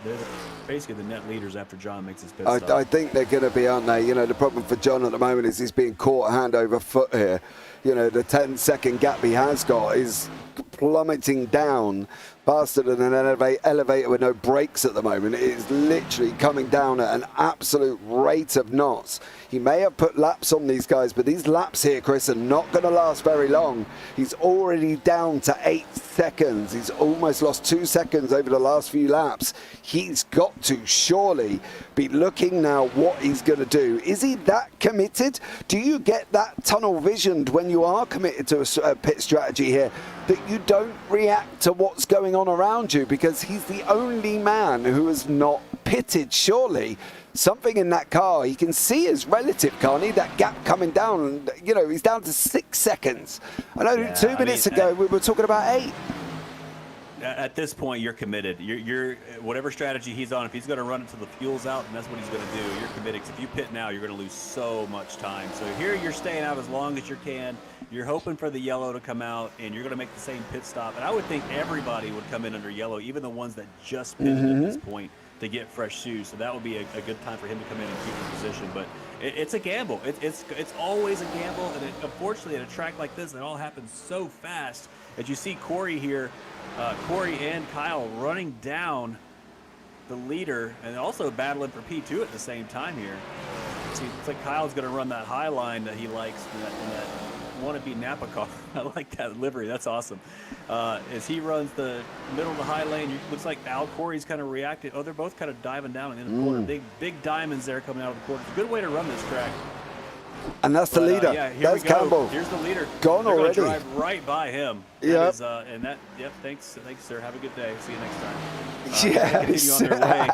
they're basically the net leaders after John makes his pit stop. I think they're going to be, aren't they? You know, the problem for John at the moment is he's being caught hand over foot here. You know, the 10-second gap he has got is plummeting down faster than an elevator with no brakes at the moment. It is literally coming down at an absolute rate of knots. He may have put laps on these guys, but these laps here, Chris, are not going to last very long. He's already down to 8 seconds. He's almost lost 2 seconds over the last few laps. He's got to surely be looking now what he's going to do. Is he that committed? Do you get that tunnel visioned when you are committed to a pit strategy here, that you don't react to what's going going on around you, because he's the only man who has not pitted, surely. Something in that car, he can see his relative, can't he? That gap coming down, you know, he's down to 6 seconds. I know 2 minutes ago we were talking about 8. At this point, you're committed. You're whatever strategy he's on. If he's going to run until the fuel's out, and that's what he's going to do, you're committed. 'Cause if you pit now, you're going to lose so much time. So here, you're staying out as long as you can. You're hoping for the yellow to come out, and you're going to make the same pit stop. And I would think everybody would come in under yellow, even the ones that just pitted at this point, to get fresh shoes. So that would be a good time for him to come in and keep the position. But it's a gamble. It's always a gamble, and unfortunately, at a track like this, it all happens so fast. As you see Corey here, Corey and Kyle running down the leader and also battling for P2 at the same time here. See, it's like Kyle's going to run that high line that he likes in that wannabe Napa car. I like that livery. That's awesome. As he runs the middle of the high lane, it looks like Al Corey's kind of reacted. Oh, they're both kind of diving down in the corner. Big diamonds there coming out of the corner. It's a good way to run this track. And that's the leader. Yeah, here that's we go. Campbell. Here's the leader. Gone They're already. Drive right by him. Yeah. Yep. Thanks, sir. Have a good day. See you next time. Yes. On their way.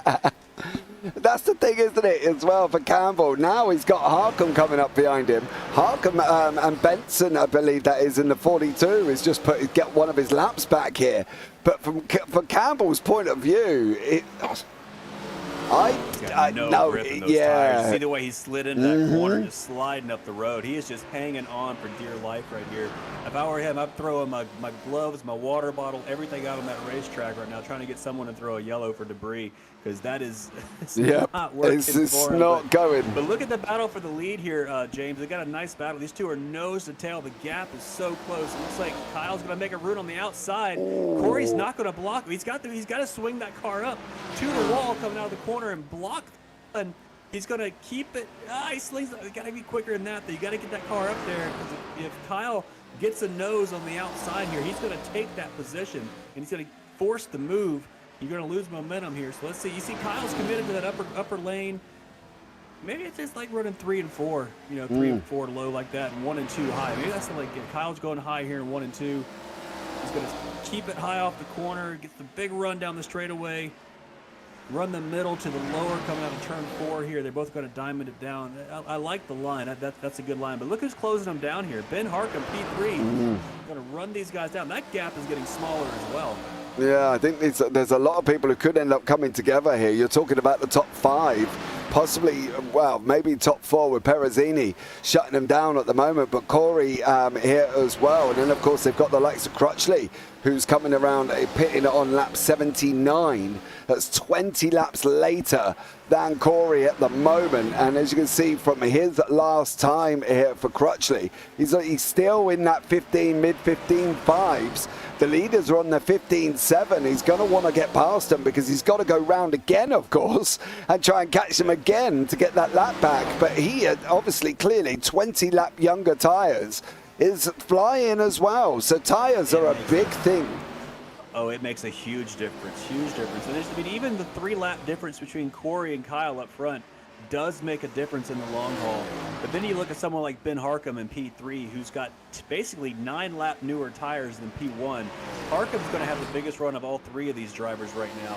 That's the thing, isn't it, as well, for Campbell. Now he's got Harkham coming up behind him. Harkham and Benson, I believe that is in the 42, is just get one of his laps back here. But from Campbell's point of view, no grip in those tires. See the way he slid into that corner, just sliding up the road. He is just hanging on for dear life right here. If I were him, I'd throw my gloves, my water bottle, everything out on that racetrack right now, trying to get someone to throw a yellow for debris, because that is not working it's for him. not going. But look at the battle for the lead here, James. They got a nice battle. These two are nose to tail. The gap is so close. It looks like Kyle's going to make a route on the outside. Corey's not going to block him. He's got to swing that car up to the wall coming out of the corner and block, and he's going to keep it. He slings it. You got to be quicker than that. You got to get that car up there, because if Kyle gets a nose on the outside here, he's going to take that position, and he's going to force the move. You're going to lose momentum here. So let's see. You see Kyle's committed to that upper lane. Maybe it's just like running 3 and 4, 3 and 4 low like that, and 1 and 2 high. Maybe that's like Kyle's going high here in 1 and 2. He's going to keep it high off the corner, get the big run down the straightaway, run the middle to the lower coming out of turn 4 here. They're both going to diamond it down. I like the line. That's a good line. But look who's closing them down here. Ben Harkham, P3. Going to run these guys down. That gap is getting smaller as well. Yeah, I think there's a lot of people who could end up coming together here. You're talking about the top 5, possibly, well, maybe top 4 with Perezzini shutting them down at the moment, but Corey here as well. And then, of course, they've got the likes of Crutchley, who's coming around pitting on lap 79. That's 20 laps later than Corey at the moment. And as you can see from his last time here for Crutchley, he's still in that mid-15 5s. The leaders are on the 15.7. He's going to want to get past them, because he's got to go round again, of course, and try and catch them again to get that lap back. But he obviously, clearly, 20 lap younger tyres is flying as well. So tyres are a big thing. Oh, it makes a huge difference. Huge difference. And even the 3 lap difference between Corey and Kyle up front does make a difference in the long haul. But then you look at someone like Ben Harkham in P3, who's got basically 9 lap newer tires than P1. Harkham's going to have the biggest run of all 3 of these drivers right now,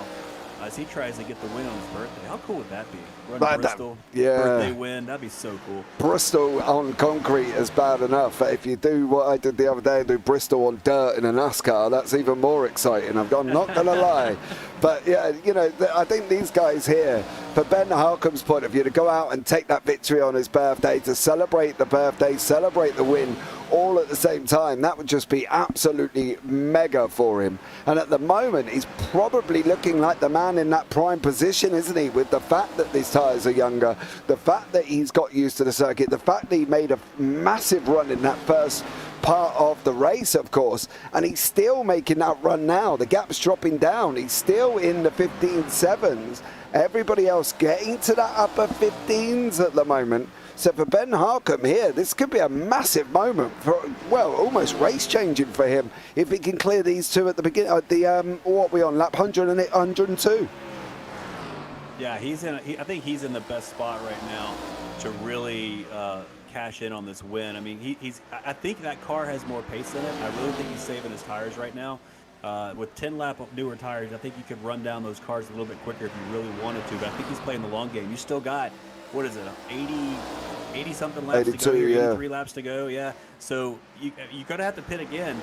as he tries to get the win on his birthday. How cool would that be? Run Bristol, birthday win. That'd be so cool. Bristol on concrete is bad enough. If you do what I did the other day, do Bristol on dirt in a NASCAR, that's even more exciting. I'm not going to lie. But yeah, I think these guys here, for Ben Harkham's point of view, to go out and take that victory on his birthday, to celebrate the birthday, celebrate the win, all at the same time, that would just be absolutely mega for him. And at the moment, he's probably looking like the man in that prime position, isn't he? With the fact that these tyres are younger, the fact that he's got used to the circuit, the fact that he made a massive run in that first part of the race, of course, and he's still making that run now. The gap's dropping down. He's still in the 15.7s. Everybody else getting to that upper 15s at the moment. So for Ben Harkham here, this could be a massive moment for, well, almost race changing for him if he can clear these two at the beginning. What are we on, lap 102? Yeah, I think he's in the best spot right now to really cash in on this win. I mean, I think that car has more pace in it. I really think he's saving his tires right now. With 10-lap newer tires, I think you could run down those cars a little bit quicker if you really wanted to. But I think he's playing the long game. You still got, what is it, 80-something laps 82, to go here, yeah. 83 laps to go, yeah. So you're going to have to pit again.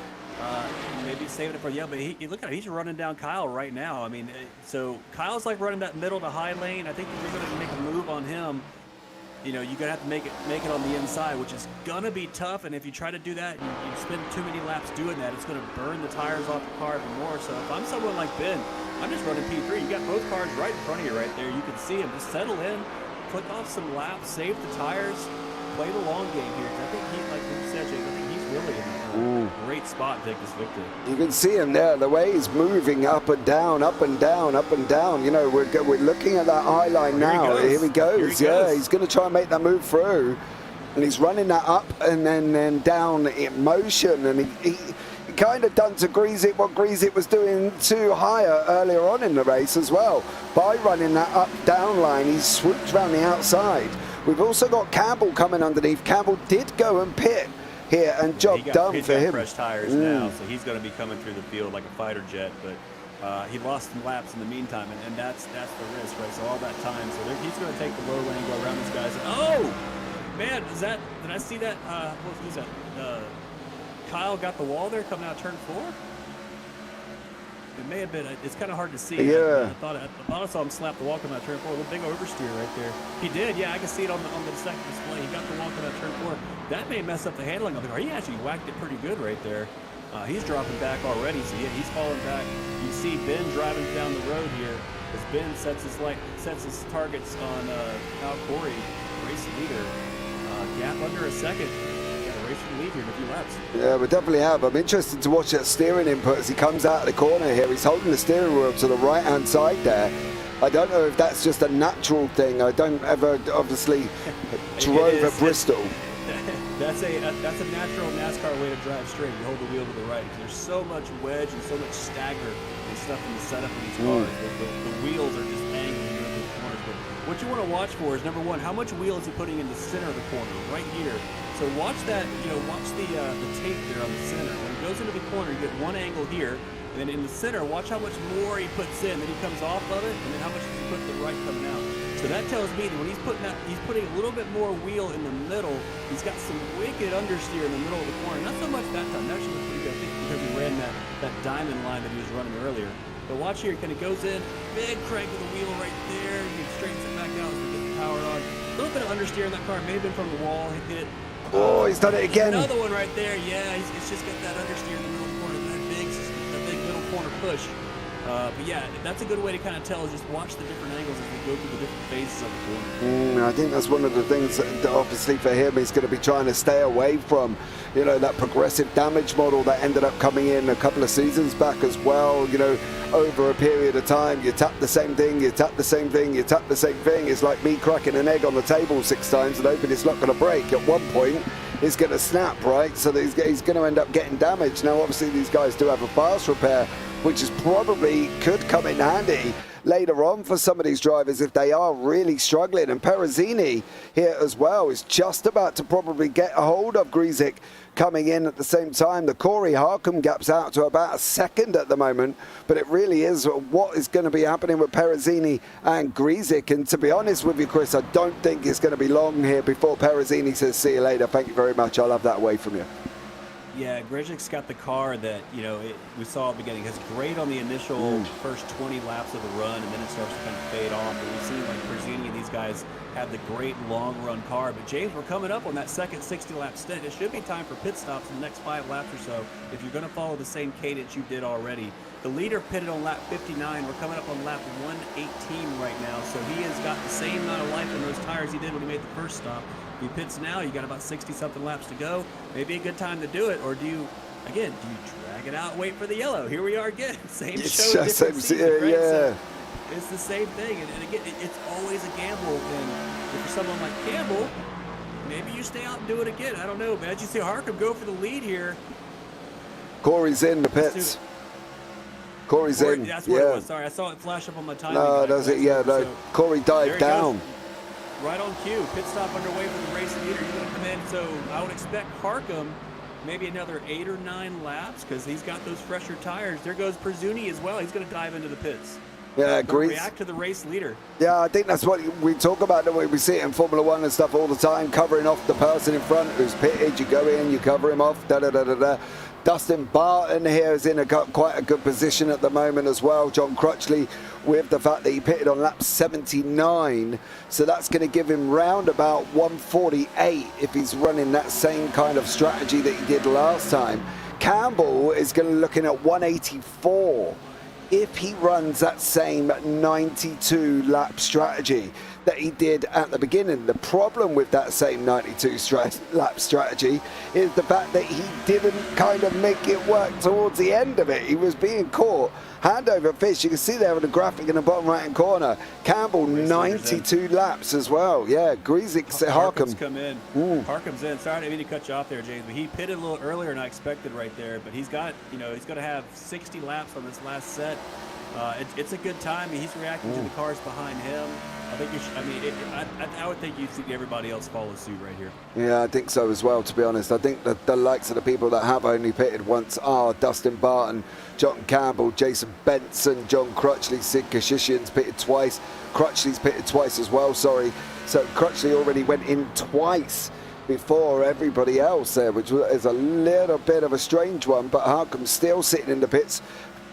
Maybe saving it for but look at it, he's running down Kyle right now. I mean, so Kyle's like running that middle to high lane. I think if you're going to make a move on him, you're going to have to make it on the inside, which is going to be tough. And if you try to do that, you spend too many laps doing that, it's going to burn the tires off the car even more. So if I'm someone like Ben, I'm just running P3. You got both cars right in front of you right there. You can see them. Just settle in, click off some laps, save the tires, play the long game here. I think he, like you said, Jake, I think he's really in a great spot to take this victory. You can see him there, the way he's moving up and down, up and down, up and down. We're looking at that high line now. Here he goes. Yeah, he's going to try and make that move through. And he's running that up and then down in motion. And he kind of done to Greasick what Greasick was doing to Hire earlier on in the race as well. By running that up-down line, he swooped around the outside. We've also got Campbell coming underneath. Campbell did go and pit here, and job done for him. Fresh tires now, so he's going to be coming through the field like a fighter jet. But he lost some laps in the meantime, and that's the risk, right? So all that time, so he's going to take the low lane, go around these guys. Oh man, did I see that? Who's that? Kyle got the wall there coming out turn 4. It may have been. It's kind of hard to see. Yeah. I thought I saw him slap the wall coming out turn 4. A little big oversteer right there. He did. Yeah, I can see it on the second display. He got the wall coming out turn 4. That may mess up the handling of the car. He actually whacked it pretty good right there. He's dropping back already. So yeah, he's falling back. You see Ben driving down the road here as Ben sets his targets on Al Corey, race leader. Gap under a second. Lead here in a few laps. Yeah, we definitely have. I'm interested to watch that steering input as he comes out of the corner here. He's holding the steering wheel to the right-hand side there. I don't know if that's just a natural thing. I don't ever, obviously, drove at Bristol. That's a natural NASCAR way to drive straight. You hold the wheel to the right. There's so much wedge and so much stagger and stuff in the setup of these cars. The wheels are just angling into the corners. But what you want to watch for is, number one, how much wheel is he putting in the center of the corner, right here. So watch that, watch the tape there on the center. When he goes into the corner, you get one angle here, and then in the center, watch how much more he puts in. Then he comes off of it, and then how much does he put to the right coming out. So that tells me that when he's putting a little bit more wheel in the middle. He's got some wicked understeer in the middle of the corner. Not so much that time. That actually looked pretty good, I think, because he ran that diamond line that he was running earlier. But watch here, kind of goes in, big crank with the wheel right there. He straightens it back out so he gets the power on. A little bit of understeer in that car. May have been from the wall. He hit it. Oh, he's done it again. Another one right there. Yeah, it's just got that understeer in the middle of the corner. That big middle corner push. But yeah, that's a good way to kind of tell is just watch the different angles as we go through the different phases of the corner. I think that's one of the things that obviously for him he's going to be trying to stay away from, that progressive damage model that ended up coming in a couple of seasons back as well. Over a period of time, you tap the same thing, you tap the same thing, you tap the same thing. It's like me cracking an egg on the table 6 times and hoping it's not going to break. At one point, it's going to snap, right? So he's going to end up getting damaged. Now, obviously, these guys do have a fast repair, which is probably could come in handy later on for some of these drivers if they are really struggling. And Perezzini here as well is just about to probably get a hold of Greasick coming in at the same time. The Corey Harcum gap's out to about a second at the moment, but it really is what is going to be happening with Perezzini and Greasick. And to be honest with you, Chris, I don't think it's going to be long here before Perezzini says, see you later, thank you very much, I'll have that away from you. Yeah, Grezic's got the car that, we saw at the beginning. It's great on the initial first 20 laps of the run, and then it starts to kind of fade off. And we've seen, like, Perezzini and these guys have the great long-run car. But, James, we're coming up on that second 60-lap stint. It should be time for pit stops in the next 5 laps or so if you're going to follow the same cadence you did already. The leader pitted on lap 59. We're coming up on lap 118 right now. So he has got the same amount of life in those tires he did when he made the first stop. If he pits now, you got about 60-something laps to go. Maybe a good time to do it, or do you drag it out, wait for the yellow? Here we are again, same show, different season, right? Yeah. So it's the same thing, and again, it's always a gamble. And if you're someone like Campbell, maybe you stay out and do it again. I don't know, man. As you see Harcum go for the lead here. Corey's in the pits. Corey's in. That's what it was. Sorry, I saw it flash up on my timeline. No, does it? Yeah, no. So, Corey dived down. Goes. Right on cue. Pit stop underway for the race leader. He's going to come in. So I would expect Harcum maybe another 8 or 9 laps because he's got those fresher tires. There goes Perzuni as well. He's going to dive into the pits. Yeah, agreed. React to the race leader. Yeah, I think that's what we talk about. The way we see it in Formula One and stuff all the time, covering off the person in front who's pitted. You go in, you cover him off. Da da da da da. Dustin Barton here is in quite a good position at the moment as well. John Crutchley, with the fact that he pitted on lap 79, so that's going to give him round about 148 if he's running that same kind of strategy that he did last time. Campbell is going to be looking at 184 if he runs that same 92 lap strategy that he did at the beginning. The problem with that same 92 lap strategy is the fact that he didn't kind of make it work towards the end of it. He was being caught hand over fist. You can see there in the graphic in the bottom right hand corner. Campbell 92 laps as well. Yeah, Griesick, Harcum come in. Harcum's in. Sorry, I didn't mean to cut you off there, James, but he pitted a little earlier than I expected right there. But he's got, he's going to have 60 laps on this last set. It's a good time. He's reacting to the cars behind him. I think you should, I would think you'd see everybody else follow suit right here. Yeah, I think so as well, to be honest. I think that the likes of the people that have only pitted once are Dustin Barton, John Campbell, Jason Benson, John Crutchley, Sid Kashishian's pitted twice. Crutchley's pitted twice as well, sorry. So Crutchley already went in twice before everybody else there, which is a little bit of a strange one, but Harcum's still sitting in the pits.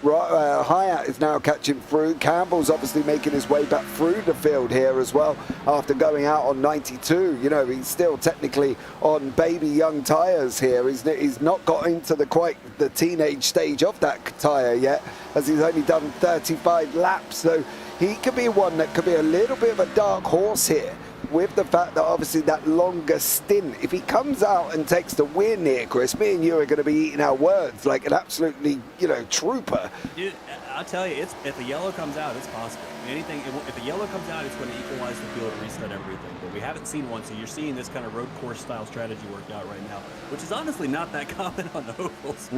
Hyatt is now catching through. Campbell's obviously making his way back through the field here as well after going out on 92. You know, he's still technically on baby young tyres here. He's not got into quite the teenage stage of that tyre yet, as he's only done 35 laps. So he could be one that could be a little bit of a dark horse here, with the fact that obviously that longer stint, if he comes out and takes the win here, Chris, me and you are going to be eating our words like an absolutely, trooper. Dude, I'll tell you, if the yellow comes out, it's possible. If the yellow comes out, it's going to equalize the field and reset everything. But we haven't seen one, so you're seeing this kind of road course style strategy work out right now, which is honestly not that common on the ovals.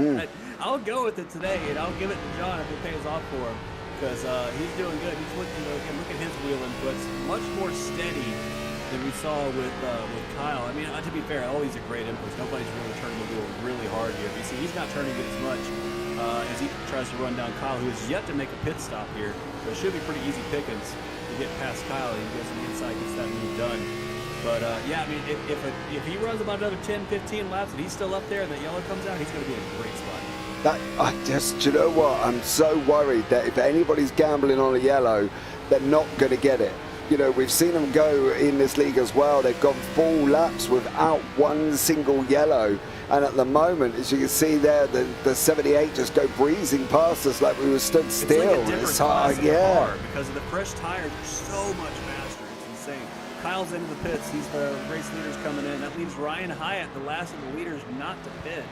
I'll go with it today, and I'll give it to John if it pays off for him, because he's doing good. He's looking, look at his wheel inputs, much more steady than we saw with Kyle. I mean, to be fair, all these are great inputs. Nobody's really turning the wheel really hard here. You see, he's not turning it as much as he tries to run down Kyle, who has yet to make a pit stop here. But it should be pretty easy pickings to get past Kyle. He goes to the inside, gets that move done. But yeah, I mean, if he runs about another 10, 15 laps and he's still up there and that yellow comes out, he's going to be in a great spot. You know what? I'm so worried that if anybody's gambling on a yellow, they're not going to get it. We've seen them go in this league as well. They've gone full laps without one single yellow. And at the moment, as you can see there, the 78 just go breezing past us like we were stood still. It's like a different class of car because of the fresh tires are so much faster. It's insane. Kyle's into the pits. He's the race leaders coming in. That leaves Ryan Hyatt, the last of the leaders, not to pit.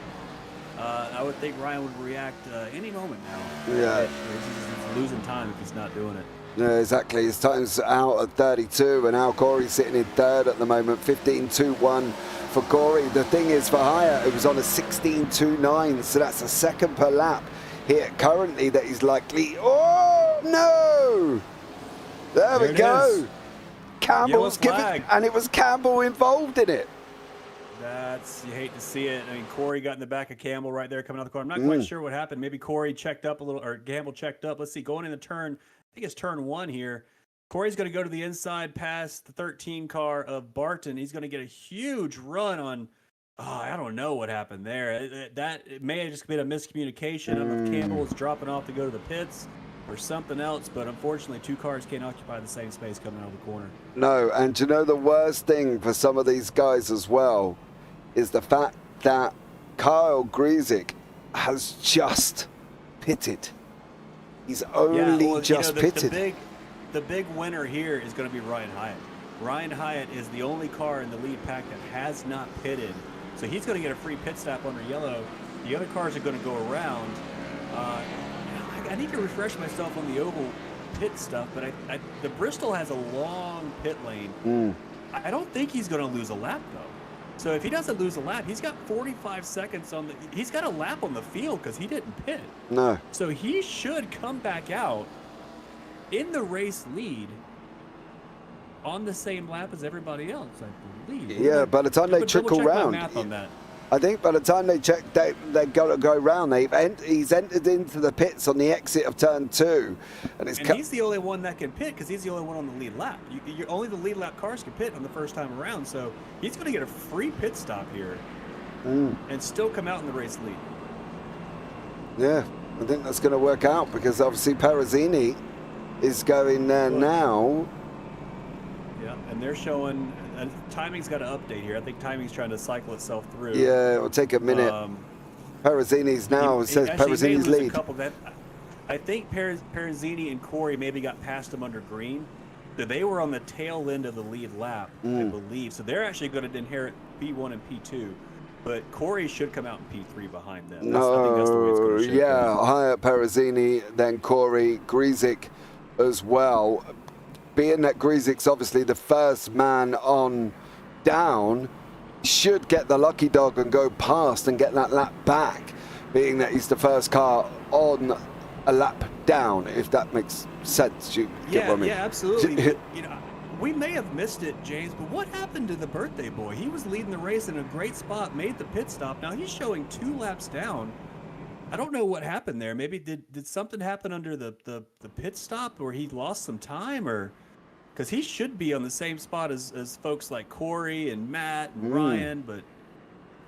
I would think Ryan would react any moment now. Yeah. He's losing time if he's not doing it. Yeah, exactly. His time's out at 32, and Al Corey's sitting in third at the moment, 15.21 for Corey. The thing is, for Hyatt, it was on a 16.29, so that's a second per lap here currently that he's likely. Oh, no! There we go. Campbell's giving, and it was Campbell involved in it. You hate to see it. I mean, Corey got in the back of Campbell right there coming out the corner. I'm not quite sure what happened. Maybe Corey checked up a little, or Campbell checked up. Let's see, going in the turn, I think it's turn 1 here. Corey's going to go to the inside past the 13 car of Barton. He's going to get a huge run on, I don't know what happened there. It may have just been a miscommunication. I don't know if Campbell is dropping off to go to the pits or something else, but unfortunately 2 cars can't occupy the same space coming out of the corner. No, and the worst thing for some of these guys as well is the fact that Kyle Griesick has just pitted. He's only just pitted. The big winner here is going to be Ryan Hyatt. Ryan Hyatt is the only car in the lead pack that has not pitted, so he's going to get a free pit stop under yellow. The other cars are going to go around. I need to refresh myself on the oval pit stuff, but the Bristol has a long pit lane. I don't think he's going to lose a lap though. So if he doesn't lose a lap, he's got 45 seconds he's got a lap on the field because he didn't pit. No. So he should come back out in the race lead on the same lap as everybody else, I believe. Yeah, by the time they trickle round. Math on that. I think by the time they check, they've got to go round. He's entered into the pits on the exit of turn 2. And he's the only one that can pit because he's the only one on the lead lap. Only the lead lap cars can pit on the first time around, so he's going to get a free pit stop here and still come out in the race lead. Yeah, I think that's going to work out because obviously Perezzini is going there now. Yeah, and they're showing timing's got to update here. I think timing's trying to cycle itself through. Yeah, it'll take a minute. Perezzini's now, it says Perezzini's lead. I think Perezzini and Corey maybe got past him under green. So they were on the tail end of the lead lap, I believe. So they're actually going to inherit P1 and P2. But Corey should come out in P3 behind them. I think that's the way it's going to shake out. Higher Perezzini, then Corey, Grzyk as well. Being that Grzyk's obviously the first man on down, should get the lucky dog and go past and get that lap back, being that he's the first car on a lap down, if that makes sense. You get what I mean? Yeah, absolutely. But, we may have missed it, James, but what happened to the birthday boy? He was leading the race in a great spot, made the pit stop. Now he's showing 2 laps down. I don't know what happened there. Maybe did something happen under the pit stop, or he lost some time, or because he should be on the same spot as folks like Corey and Matt and Ryan, but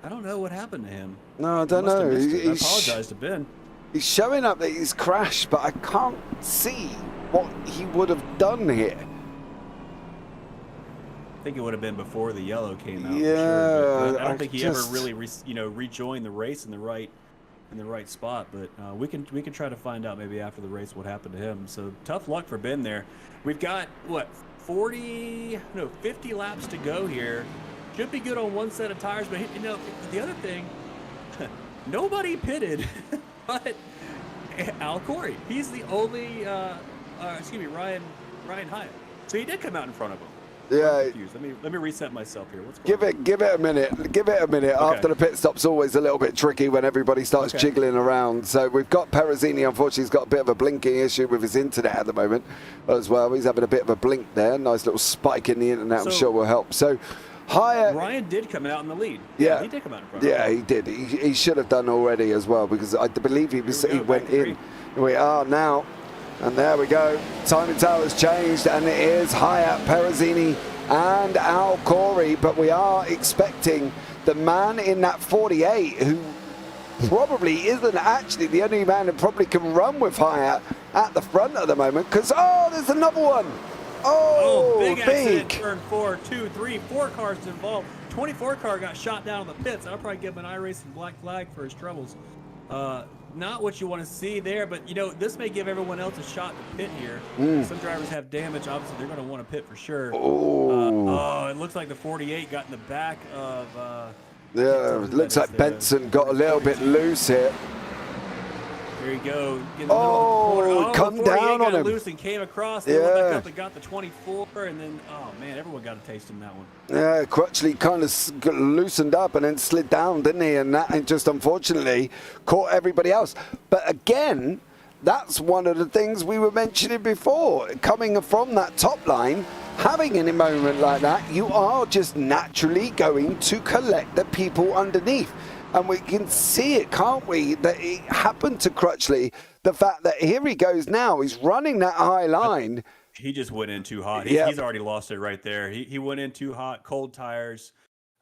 I don't know what happened to him. No, I don't know. I apologize to Ben. He's showing up that he's crashed, but I can't see what he would have done here. I think it would have been before the yellow came out. Yeah, for sure, but I don't think he ever really, rejoined the race in the right spot. But we can try to find out maybe after the race what happened to him. So tough luck for Ben there. We've got 50 laps to go here. Should be good on one set of tires, but the other thing, nobody pitted, but Al Corey. He's the only, Ryan Hyatt. So he did come out in front of him. Yeah. Let me reset myself here. What's going on? Give it a minute. Give it a minute. Okay. After the pit stop's always a little bit tricky when everybody starts jiggling around. So we've got Perezzini. Unfortunately, he's got a bit of a blinking issue with his internet at the moment as well. He's having a bit of a blink there. Nice little spike in the internet. I'm sure will help. So Ryan did come out in the lead. Yeah, he did come out in front. Yeah, he did. He should have done already as well because I believe he went in. We are now. And there we go. Timing tower has changed, and it is Hyatt, Perezzini, and Al Corey. But we are expecting the man in that 48, who probably isn't actually the only man who probably can run with Hyatt at the front at the moment. Because, there's another one. Big accident. Turn 4, 2, 3, 4 cars involved. 24 car got shot down in the pits. I'll probably give him an iRacing black flag for his troubles. Not what you want to see there, but this may give everyone else a shot to pit here. Some drivers have damage. Obviously, they're going to want to pit for sure. It looks like the 48 got in the back of. Yeah, it looks like Benson got a little bit loose here. There you go. Come down on him. Loose and came across. They went back up and got the 24, and then everyone got a taste in that one. Yeah, Crutchley kind of loosened up and then slid down, didn't he? And that just unfortunately caught everybody else. But again, that's one of the things we were mentioning before. Coming from that top line, having any moment like that, you are just naturally going to collect the people underneath. And we can see it, can't we, that it happened to Crutchley. The fact that here he goes now, he's running that high line. He just went in too hot. He's already lost it right there. He went in too hot, cold tires.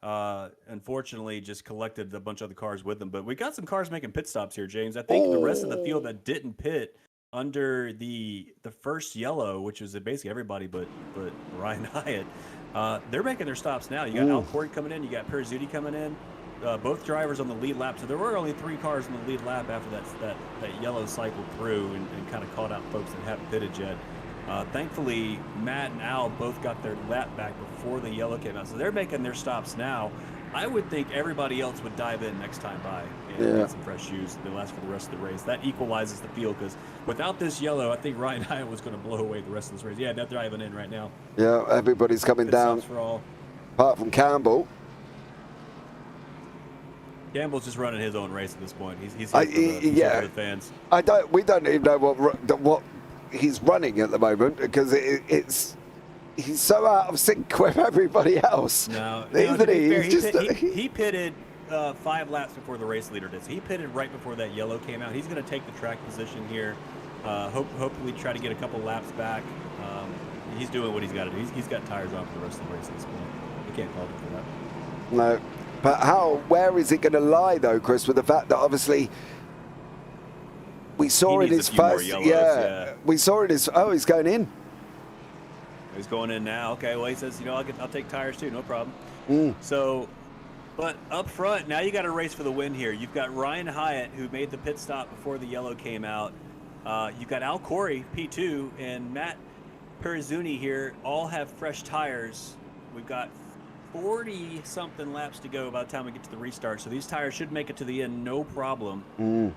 Unfortunately, just collected a bunch of other cars with him. But we got some cars making pit stops here, James. I think the rest of the field that didn't pit under the first yellow, which was basically everybody but Ryan Hyatt, they're making their stops now. You got Al Corey coming in. You got Perezzini coming in. Both drivers on the lead lap, so there were only 3 cars in the lead lap after that yellow cycled through and kind of caught out folks that haven't pitted yet. Thankfully, Matt and Al both got their lap back before the yellow came out, so they're making their stops now. I would think everybody else would dive in next time by and get some fresh shoes. They last for the rest of the race. That equalizes the field because without this yellow, I think Ryan Hyatt was going to blow away the rest of this race. Yeah, they're driving in right now. Yeah, everybody's coming down, for all. apart from Campbell. Campbell's just running his own race at this point. He's for the fans. We don't even know what he's running at the moment because he's so out of sync with everybody else. No, isn't he? He pitted 5 laps before the race leader did. So he pitted right before that yellow came out. He's going to take the track position here. Hopefully try to get a couple laps back. He's doing what he's got to do. He's got tires on for the rest of the race at this point. You can't call him for that. No. But where is it going to lie, though, Chris, with the fact that obviously we saw in his first... Yeah. We saw in his... Oh, he's going in. He's going in now. Okay, well, he says, you know, I'll take tires too, no problem. So, but up front, now you got to race for the win here. You've got Ryan Hyatt, who made the pit stop before the yellow came out. You've got Al Corey, P2, and Matt Perizzuni here, all have fresh tires. We've got 40-something laps to go by the time we get to the restart, so these tires should make it to the end, no problem.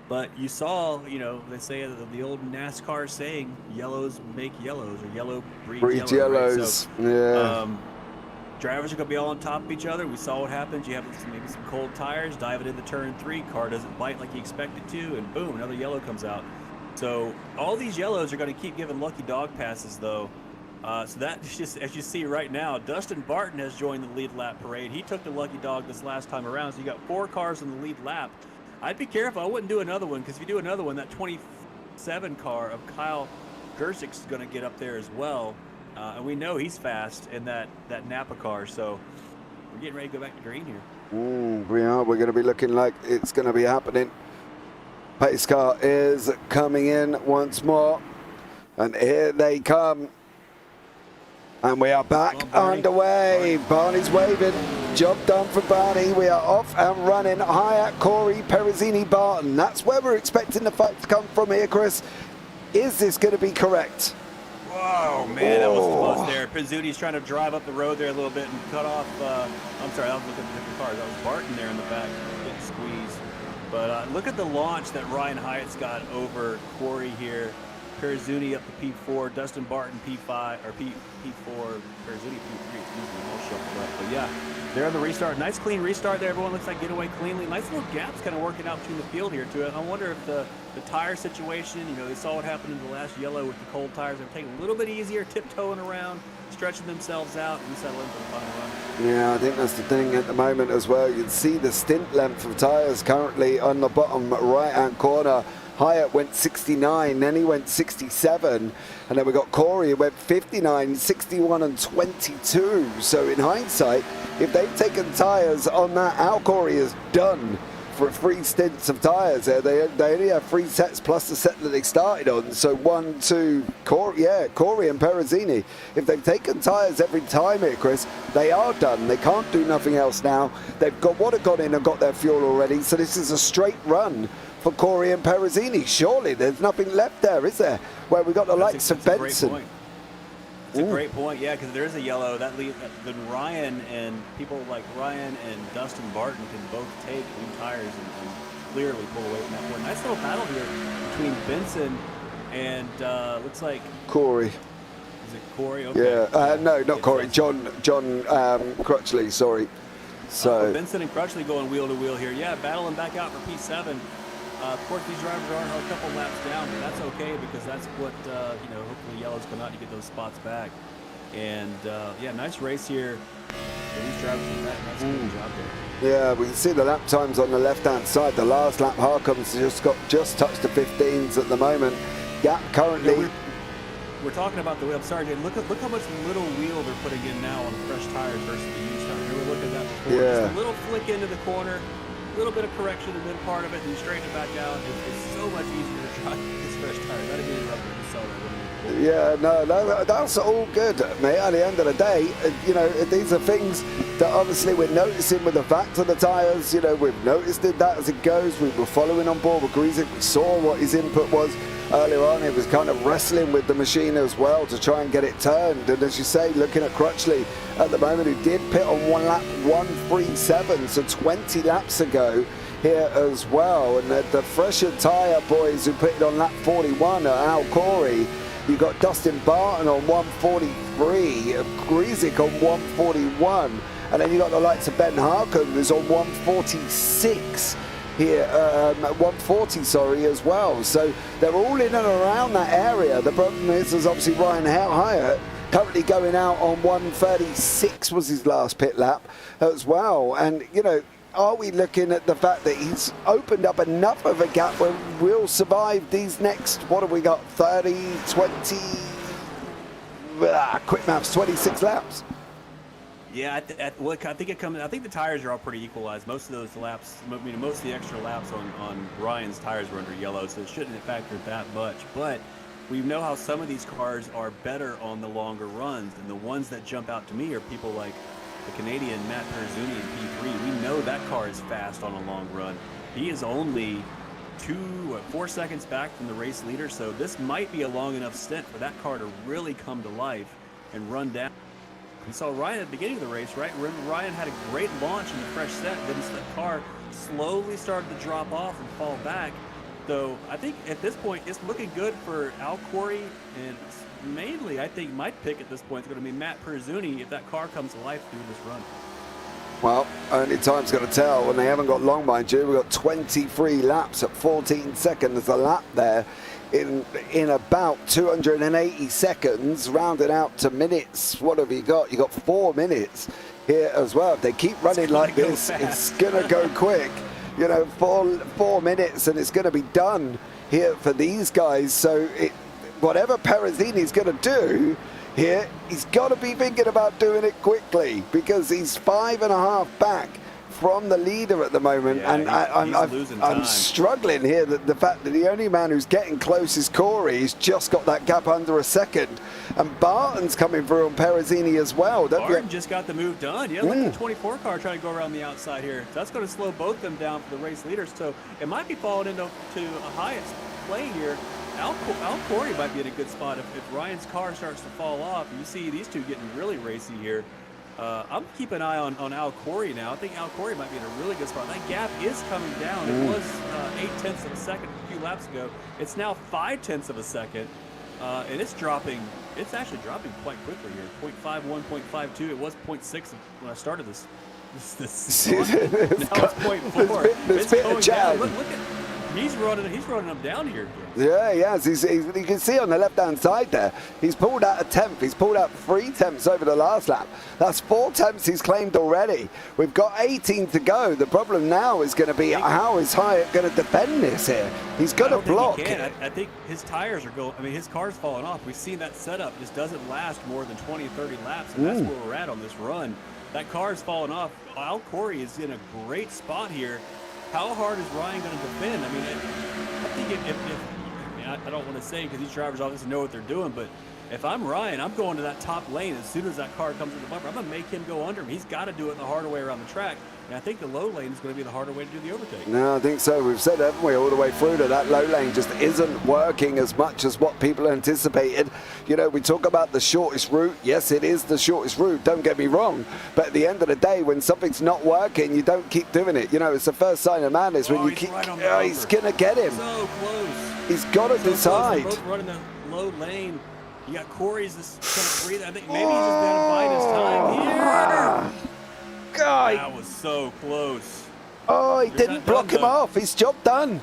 But you saw, you know, they say the old NASCAR saying, yellows make yellows, or yellow breeds yellows. Right? So, drivers are going to be all on top of each other. We saw what happens. You have maybe some cold tires, dive it into turn 3, car doesn't bite like you expect it to, and boom, another yellow comes out. So all these yellows are going to keep giving lucky dog passes, though. So that's just, as you see right now, Dustin Barton has joined the lead lap parade. He took the lucky dog this last time around, so you got 4 cars in the lead lap. I'd be careful. I wouldn't do another one, because if you do another one, that 27 car of Kyle Gersick's going to get up there as well. And we know he's fast in that Napa car, so we're getting ready to go back to green here. We are. We're going to be looking like it's going to be happening. Pace car is coming in once more, and here they come. And we are back underway. Barney's waving. Job done for Barney. We are off and running. Hyatt, Corey, Perizzini, Barton. That's where we're expecting the fight to come from here, Chris. Is this going to be correct? Whoa, man, that was close there. Perizzini's trying to drive up the road there a little bit and cut off. I'm sorry, I was looking at the different cars. That was Barton there in the back, getting squeezed. But look at the launch that Ryan Hyatt's got over Corey here. Perizzini up to P4, Dustin Barton P5 or P4, Perizzini P3. Excuse me, all shuffled up. But yeah, they're on the restart. Nice clean restart there. Everyone looks like get away cleanly. Nice little gaps kind of working out between the field here too. I wonder if the tire situation, you know, they saw what happened in the last yellow with the cold tires. They're taking a little bit easier, tiptoeing around, stretching themselves out, and settle in for the final run. Yeah, I think that's the thing at the moment as well. You can see the stint length of tires currently on the bottom right-hand corner. Hyatt went 69, then he went 67, and then we got Corey who went 59, 61 and 22. So in hindsight, if they've taken tyres on that, Al Corey is done for 3 stints of tyres there. They only have 3 sets plus the set that they started on. So 1, 2, Corey and Perizzini. If they've taken tyres every time here, Chris, they are done. They can't do nothing else now. They've got in and got their fuel already. So this is a straight run for Corey and Perizzini. Surely there's nothing left there, is there? Where we got the likes of Benson. It's a great point, yeah, because there's a yellow then Ryan and people like Ryan and Dustin Barton can both take new tires and clearly pull away from that point. Nice little battle here between Benson and looks like Corey. Is it Corey? Okay. Yeah, no, not Corey. John Crutchley. Sorry. So Benson and Crutchley going wheel to wheel here. Yeah, battling back out for P7. Of course, these drivers are a couple laps down, but that's okay because that's what, you know, hopefully yellows come out to get those spots back. And, yeah, nice race here. These drivers did that nice good job there. Yeah, we can see the lap times on the left-hand side. The last lap, Harcum's just touched the 15s at the moment. Gap currently... Yeah, we're talking about the wheel. Sorry, Jay, look how much little wheel they're putting in now on fresh tires versus the used tires. We were looking at that before. Yeah. Just a little flick into the corner. A little bit of correction in the mid part of it, and you straighten it back out. It's so much easier to drive this fresh tire. That'd be interrupted. Yeah, no, that's all good, mate. At the end of the day, you know, these are things that obviously we're noticing with the fact of the tires. You know, we've noticed that as it goes. We were following on board with Greasick. We saw what his input was earlier on. He was kind of wrestling with the machine as well to try and get it turned. And as you say, looking at Crutchley at the moment, who did pit on one lap 1:37, so 20 laps ago here as well. And the fresher tyre boys who pitted on lap 41 are Al Corey. You've got Dustin Barton on 1:43, Greasick on 1:41, and then you got the likes of Ben Harcum who's on 1:46 here, 1:40, sorry, as well. So they're all in and around that area. The problem is there's obviously Ryan Hyatt currently going out on 1:36 was his last pit lap as well. And, you know, are we looking at the fact that he's opened up enough of a gap where we'll survive these next, what have we got, 30, 20, quick maths, 26 laps? Yeah, I think it comes. I think the tires are all pretty equalized. Most of those laps, I mean, most of the extra laps on Ryan's tires were under yellow, so it shouldn't have factored that much. But we know how some of these cars are better on the longer runs, and the ones that jump out to me are people like the Canadian Matt Perzuni in P3. We know that car is fast on a long run. He is only 4 seconds back from the race leader, so this might be a long enough stint for that car to really come to life and run down. We saw Ryan at the beginning of the race, right? Ryan had a great launch in the fresh set, then the car slowly started to drop off and fall back. So I think at this point, it's looking good for Al Corey, and mainly I think my pick at this point is going to be Matt Perzuni if that car comes to life through this run. Well, only time's got to tell, and they haven't got long, mind you. We've got 23 laps at 14 seconds a lap there. In about 280 seconds, rounded out to minutes. What have you got? You got 4 minutes here as well. If they keep running like this, it's gonna go quick. You know, 4 minutes, and it's gonna be done here for these guys. So whatever Perezzini's gonna do here, he's got to be thinking about doing it quickly, because he's 5.5 back from the leader at the moment. Yeah, and I'm struggling here that the fact that the only man who's getting close is Corey. He's just got that gap under a second, and Barton's coming through on Perezzini as well. Barton just got the move done. Yeah, look at the 24 car trying to go around the outside here. That's going to slow both of them down for the race leaders. So it might be falling into Hyatt's lane here. Al Corey might be in a good spot if Ryan's car starts to fall off. You see these two getting really racy here. I'm keeping an eye on Al Corey now. I think Al Corey might be in a really good spot. That gap is coming down. It was 0.8 of a second a few laps ago. It's now 0.5 of a second, and it's dropping. It's actually dropping quite quickly here. 0.51, 0.52. It was 0.6 when I started this. Now it's 0.4. It's going down. Look at. He's running them down here. Yeah, he has. You can see on the left-hand side there, he's pulled out a tenth. He's pulled out 3 tenths over the last lap. That's 4 tenths he's claimed already. We've got 18 to go. The problem now is going to be how is Hyatt going to defend this here? He's got to block. I think his tires are going. I mean, his car's falling off. We've seen that setup just doesn't last more than 20 or 30 laps, and that's where we're at on this run. That car's falling off. Al Corey is in a great spot here. How hard is Ryan going to defend? I mean, I think I don't want to say because these drivers obviously know what they're doing, but if I'm Ryan, I'm going to that top lane as soon as that car comes to the bumper. I'm going to make him go under him. He's got to do it the harder way around the track. And I think the low lane is going to be the harder way to do the overtake. No, I think so. We've said, haven't we, all the way through that low lane just isn't working as much as what people anticipated. You know, we talk about the shortest route. Yes, it is the shortest route. Don't get me wrong. But at the end of the day, when something's not working, you don't keep doing it. You know, it's the first sign of madness when you keep. Right he's going to get him. So close. He's got to decide. They're both running the low lane. You got Corey's just kind of breathing. I think maybe he's just going to bide his time here. God. That was so close. Oh, he didn't block him off. His job done.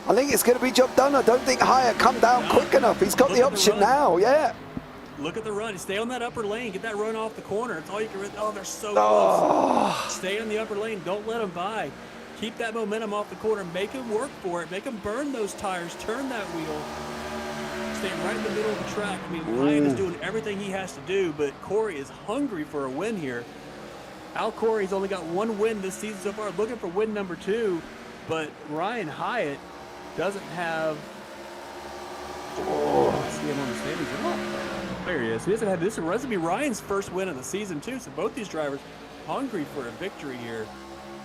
I think it's going to be job done. I don't think Hyatt come down quick enough. He's got the option now. Yeah. Look at the run. Stay on that upper lane. Get that run off the corner. That's all you can. Oh, they're so close. Stay in the upper lane. Don't let them by. Keep that momentum off the corner. Make him work for it. Make him burn those tires. Turn that wheel. Stay right in the middle of the track. I mean, Hyatt is doing everything he has to do, but Corey is hungry for a win here. Al Corey's only got 1 win this season so far, looking for win number 2, but Ryan Hyatt doesn't have. See him on the standings. Oh, there he is. He doesn't have this. This will be Ryan's first win of the season too. So both these drivers hungry for a victory here.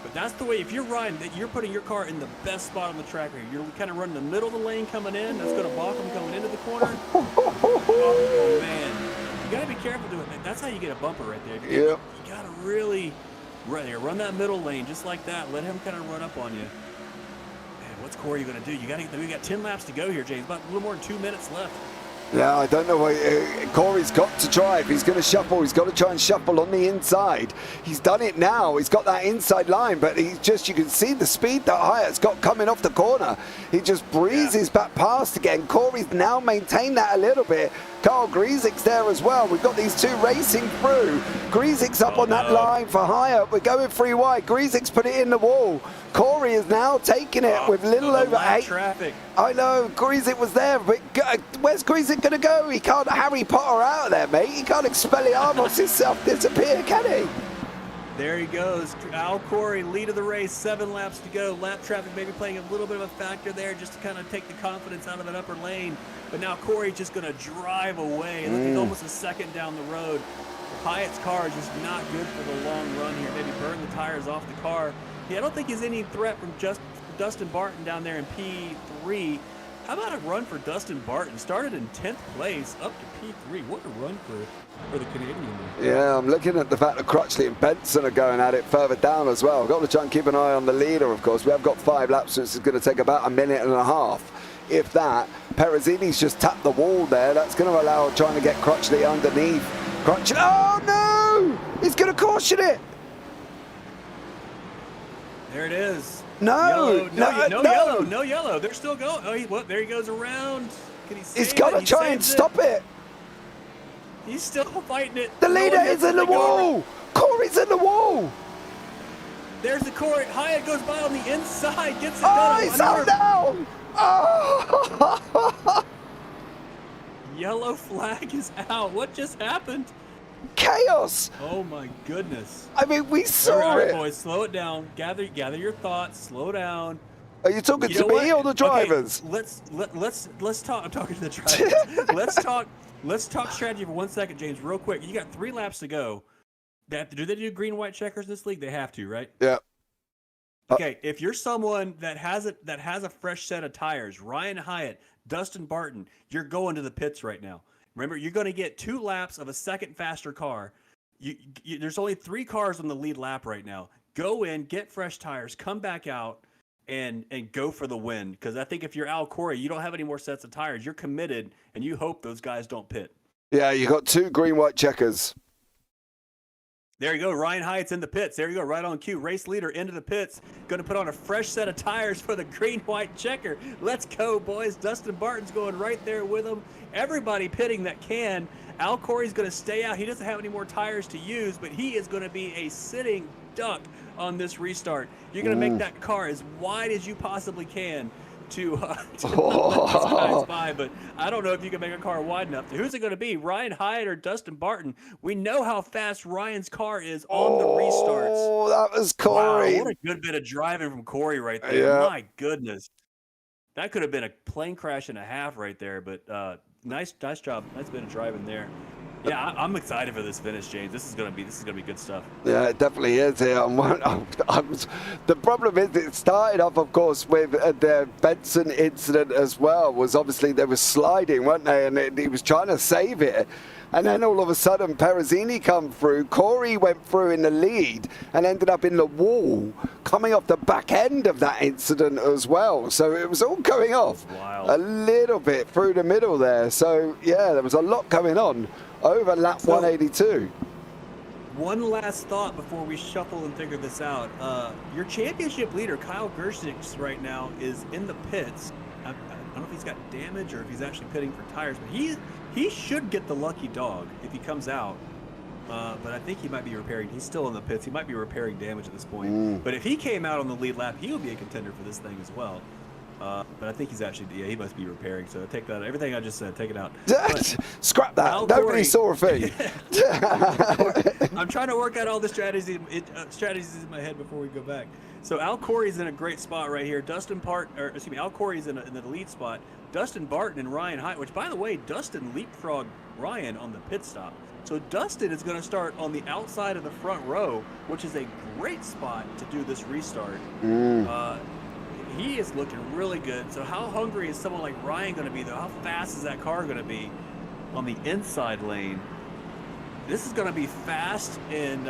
But that's the way. If you're Ryan, that you're putting your car in the best spot on the track here. You're kind of running the middle of the lane coming in. That's going to balk him coming into the corner. Oh man, you got to be careful doing that. That's how you get a bumper right there. Yep. You got to really run that middle lane just like that. Let him kind of run up on you. Man, what's Corey going to do? We got 10 laps to go here, James. About a little more than 2 minutes left. Yeah, I don't know what Corey's got to try. If he's going to shuffle, he's got to try and shuffle on the inside. He's done it now. He's got that inside line, but you can see the speed that Hyatt's got coming off the corner. He just breezes back past again. Corey's now maintained that a little bit. Carl Griezik's there as well. We've got these two racing through. Griezik's up on that line for Hyatt. We're going 3 wide. Griezik's put it in the wall. Corey is now taking it with little over 8. Traffic. I know, Grizik was there, but where's Grizik going to go? He can't Harry Potter out of there, mate. He can't Expelliarmus himself disappear, can he? There he goes. Al Corey, lead of the race, 7 laps to go. Lap traffic maybe playing a little bit of a factor there just to kind of take the confidence out of that upper lane. But now Corey's just going to drive away. Look, he's almost a second down the road. Hyatt's car is just not good for the long run here. Maybe burn the tires off the car. Yeah, I don't think he's any threat from just Dustin Barton down there in P3. How about a run for Dustin Barton? Started in 10th place, up to P3. What a run for the Canadian. Yeah, I'm looking at the fact that Crutchley and Benson are going at it further down as well. I've got to try and keep an eye on the leader, of course. We have got 5 laps, so it's going to take about 1.5 minutes. If that, Perezzini's just tapped the wall there. That's going to allow trying to get Crutchley underneath. Crutchley, oh no! He's going to caution it. There it is. No, no yellow. They're still going. Oh, there he goes around. Can he save He's got to it? try and stop it. He's still fighting it. The leader is in the wall. Corey's in the wall. There's the Corey. Hyatt goes by on the inside. Gets it Oh, done. he's out down. Oh. Yellow flag is out. What just happened? Chaos. Oh my goodness. I mean, we saw All right, it. boys, slow it down. Gather your thoughts. Slow down. Are you talking to me or the drivers? Okay, let's talk. I'm talking to the drivers. Let's talk strategy for 1 second, James, real quick. You got 3 laps to go. Do they do green white checkers in this league? They have to, right? Yeah. Okay, if you're someone that has a fresh set of tires, Ryan Hyatt, Dustin Barton, you're going to the pits right now. Remember, you're going to get 2 laps of a second faster car. There's only 3 cars on the lead lap right now. Go in, get fresh tires, come back out, and go for the win. Because I think if you're Al Corey, you don't have any more sets of tires. You're committed, and you hope those guys don't pit. Yeah, you got 2 green white checkers. There you go. Ryan Hyatt's in the pits. There you go. Right on cue. Race leader into the pits. Going to put on a fresh set of tires for the green-white checker. Let's go, boys. Dustin Barton's going right there with him. Everybody pitting that can. Al Corey's going to stay out. He doesn't have any more tires to use, but he is going to be a sitting duck on this restart. You're going to make that car as wide as you possibly can to let these guys by, but I don't know if you can make a car wide enough. Who's it going to be, Ryan Hyatt or Dustin Barton? We know how fast Ryan's car is on the restarts. Oh, that was Corey. Wow, what a good bit of driving from Corey right there. Yeah. My goodness. That could have been a plane crash and a half right there, but nice job. Nice bit of driving there. Yeah, I'm excited for this finish, James. This is gonna be good stuff. Yeah, it definitely is here. The problem is it started off, of course, with the Benson incident as well. Was obviously they were sliding, weren't they? And he was trying to save it. And then all of a sudden, Perezzini come through. Corey went through in the lead and ended up in the wall, coming off the back end of that incident as well. So it was all going off a little bit through the middle there. So, yeah, there was a lot going on over lap 182. One last thought before we shuffle and figure this out. Your championship leader, Kyle Gershnick, right now is in the pits. I don't know if he's got damage or if he's actually pitting for tires, but he should get the lucky dog if he comes out. But I think he might be repairing. He's still in the pits. He might be repairing damage at this point. But if he came out on the lead lap, he would be a contender for this thing as well. But I think he's actually, he must be repairing. So take that, everything I just said, take it out. Scrap that. Nobody saw a thing. I'm trying to work out all the strategies in my head before we go back. So Al Corey's in a great spot right here. Al Corey's in the lead spot. Dustin Barton and Ryan Hyatt, which, by the way, Dustin leapfrogged Ryan on the pit stop. So Dustin is going to start on the outside of the front row, which is a great spot to do this restart. He is looking really good. So how hungry is someone like Ryan going to be, though? How fast is that car going to be on the inside lane? This is going to be fast, and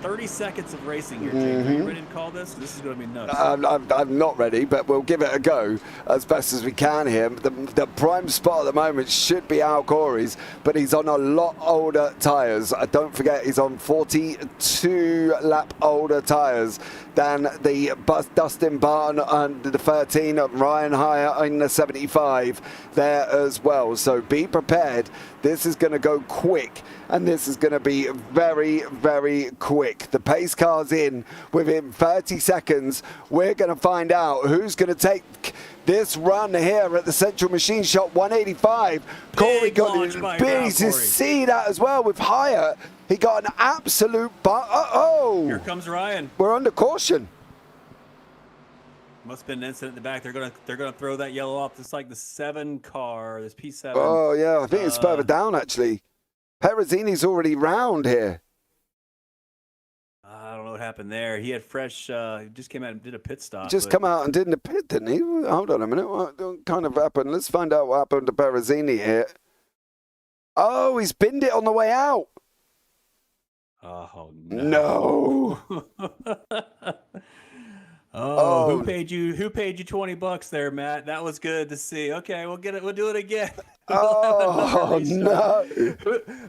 30 seconds of racing here, James. Are you ready to call this? This is going to be nuts. I'm not ready, but we'll give it a go as best as we can here. The prime spot at the moment should be Al Corey's, but he's on a lot older tyres. Don't forget, he's on 42 lap older tyres than the Dustin Barton under the 13, Ryan Hyatt in the 75 there as well. So be prepared. This is going to go quick, and this is going to be very, very quick. The pace car's in within 30 seconds. We're going to find out who's going to take this run here at the Central Machine Shop 185. Corey got big to see that as well with Hyatt. He got an absolute Here comes Ryan. We're under caution. Must have been an incident in the back. They're gonna throw that yellow off. It's like the 7 car, this P7. Oh yeah, I think it's further down actually. Perezzini's already round here. I don't know what happened there. He had fresh. He just came out and did a pit stop. Just come out and did in the pit, didn't he? Hold on a minute. What kind of happened? Let's find out what happened to Perezzini here. Oh, he's binned it on the way out. Oh no! Who paid you $20 there, Matt? That was good to see. Okay, we'll get it. We'll do it again. Oh no!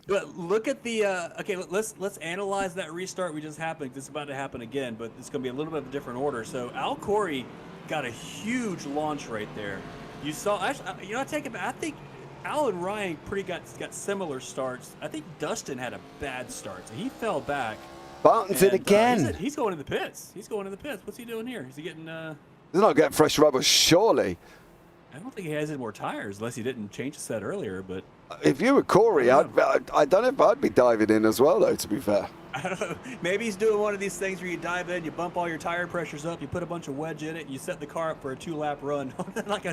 But look at the. Okay, let's analyze that restart we just happened. This is about to happen again, but it's going to be a little bit of a different order. So Al Corey got a huge launch right there. You saw. Actually, I take it back. I think Al and Ryan got similar starts. I think Dustin had a bad start, so he fell back. Barton's in again. He's going to the pits. What's he doing here? Is he getting? He's not getting fresh rubber, surely. I don't think he has any more tires, unless he didn't change the set earlier. But if you were Corey, I don't know if I'd be diving in as well, though. To be fair, I don't know. Maybe he's doing one of these things where you dive in, you bump all your tire pressures up, you put a bunch of wedge in it, and you set the car up for a 2-lap run,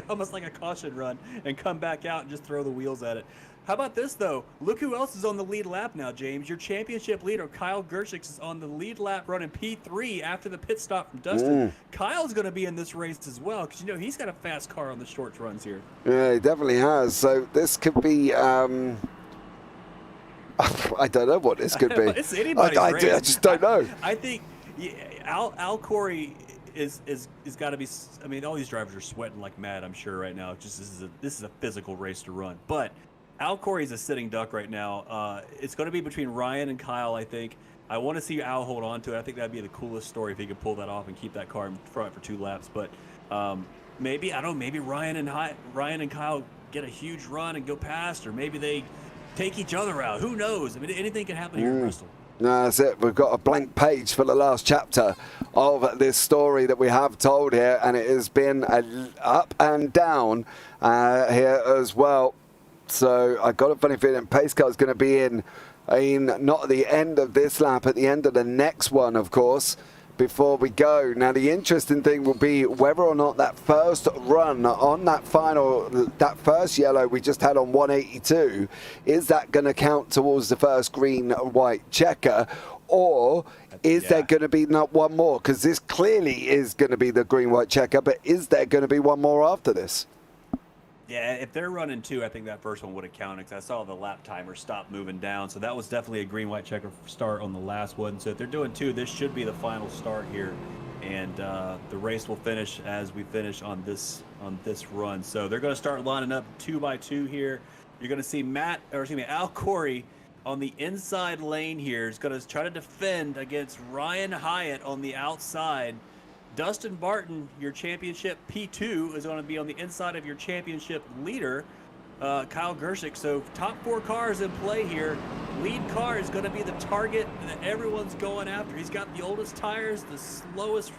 almost like a caution run, and come back out and just throw the wheels at it. How about this, though? Look who else is on the lead lap now, James. Your championship leader, Kyle Gershicks, is on the lead lap running P3 after the pit stop from Dustin. Kyle's going to be in this race as well, because, he's got a fast car on the short runs here. Yeah, he definitely has. So this could be... I don't know what this could be. It's anybody's race. I just don't know. I think Al Corey is got to be... I mean, all these drivers are sweating like mad, I'm sure, right now. Just this is a physical race to run. But... Al Corey's a sitting duck right now. It's going to be between Ryan and Kyle, I think. I want to see Al hold on to it. I think that'd be the coolest story if he could pull that off and keep that car in front for 2 laps. But maybe Ryan and Kyle get a huge run and go past, or maybe they take each other out. Who knows? I mean, anything can happen here in Bristol. No, that's it. We've got a blank page for the last chapter of this story that we have told here, and it has been up and down here as well. So I got a funny feeling pace car is going to be in not at the end of this lap, at the end of the next one, of course, before we go. Now, the interesting thing will be whether or not that first run on that first yellow we just had on 182, is that going to count towards the first green-white checker, or is there going to be not one more? Because this clearly is going to be the green-white checker, but is there going to be one more after this? Yeah, if they're running 2, I think that first one would have counted, because I saw the lap timer stop moving down. So that was definitely a green-white checker start on the last one. So if they're doing 2, this should be the final start here. And the race will finish as we finish on this run. So they're going to start lining up 2 by 2 here. You're going to see Al Corey on the inside lane here is going to try to defend against Ryan Hyatt on the outside. Dustin Barton, your championship P2, is going to be on the inside of your championship leader, Kyle Gershik. So top 4 cars in play here. Lead car is going to be the target that everyone's going after. He's got the oldest tires, the slowest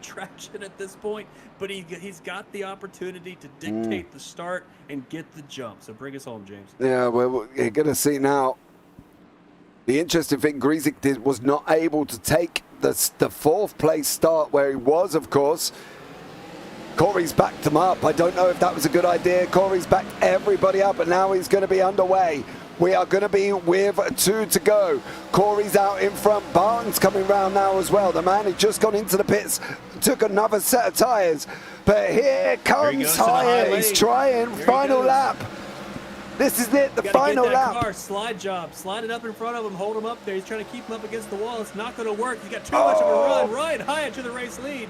traction at this point, but he's got the opportunity to dictate the start and get the jump. So bring us home, James. Yeah, well, you're going to see now. The interesting thing, Grzyk was not able to take the 4th place start where he was, of course. Corey's backed him up. I don't know if that was a good idea. Corey's backed everybody up, and now he's going to be underway. We are going to be with 2 to go. Corey's out in front. Barton's coming round now as well. The man who just gone into the pits took another set of tyres. But here comes Hyatt. He's trying. Final lap. This is it, the You gotta final get that lap. car, slide job. Slide it up in front of him, hold him up there. He's trying to keep him up against the wall. It's not going to work. He's got too much of a run. Ryan Hyatt to the race lead.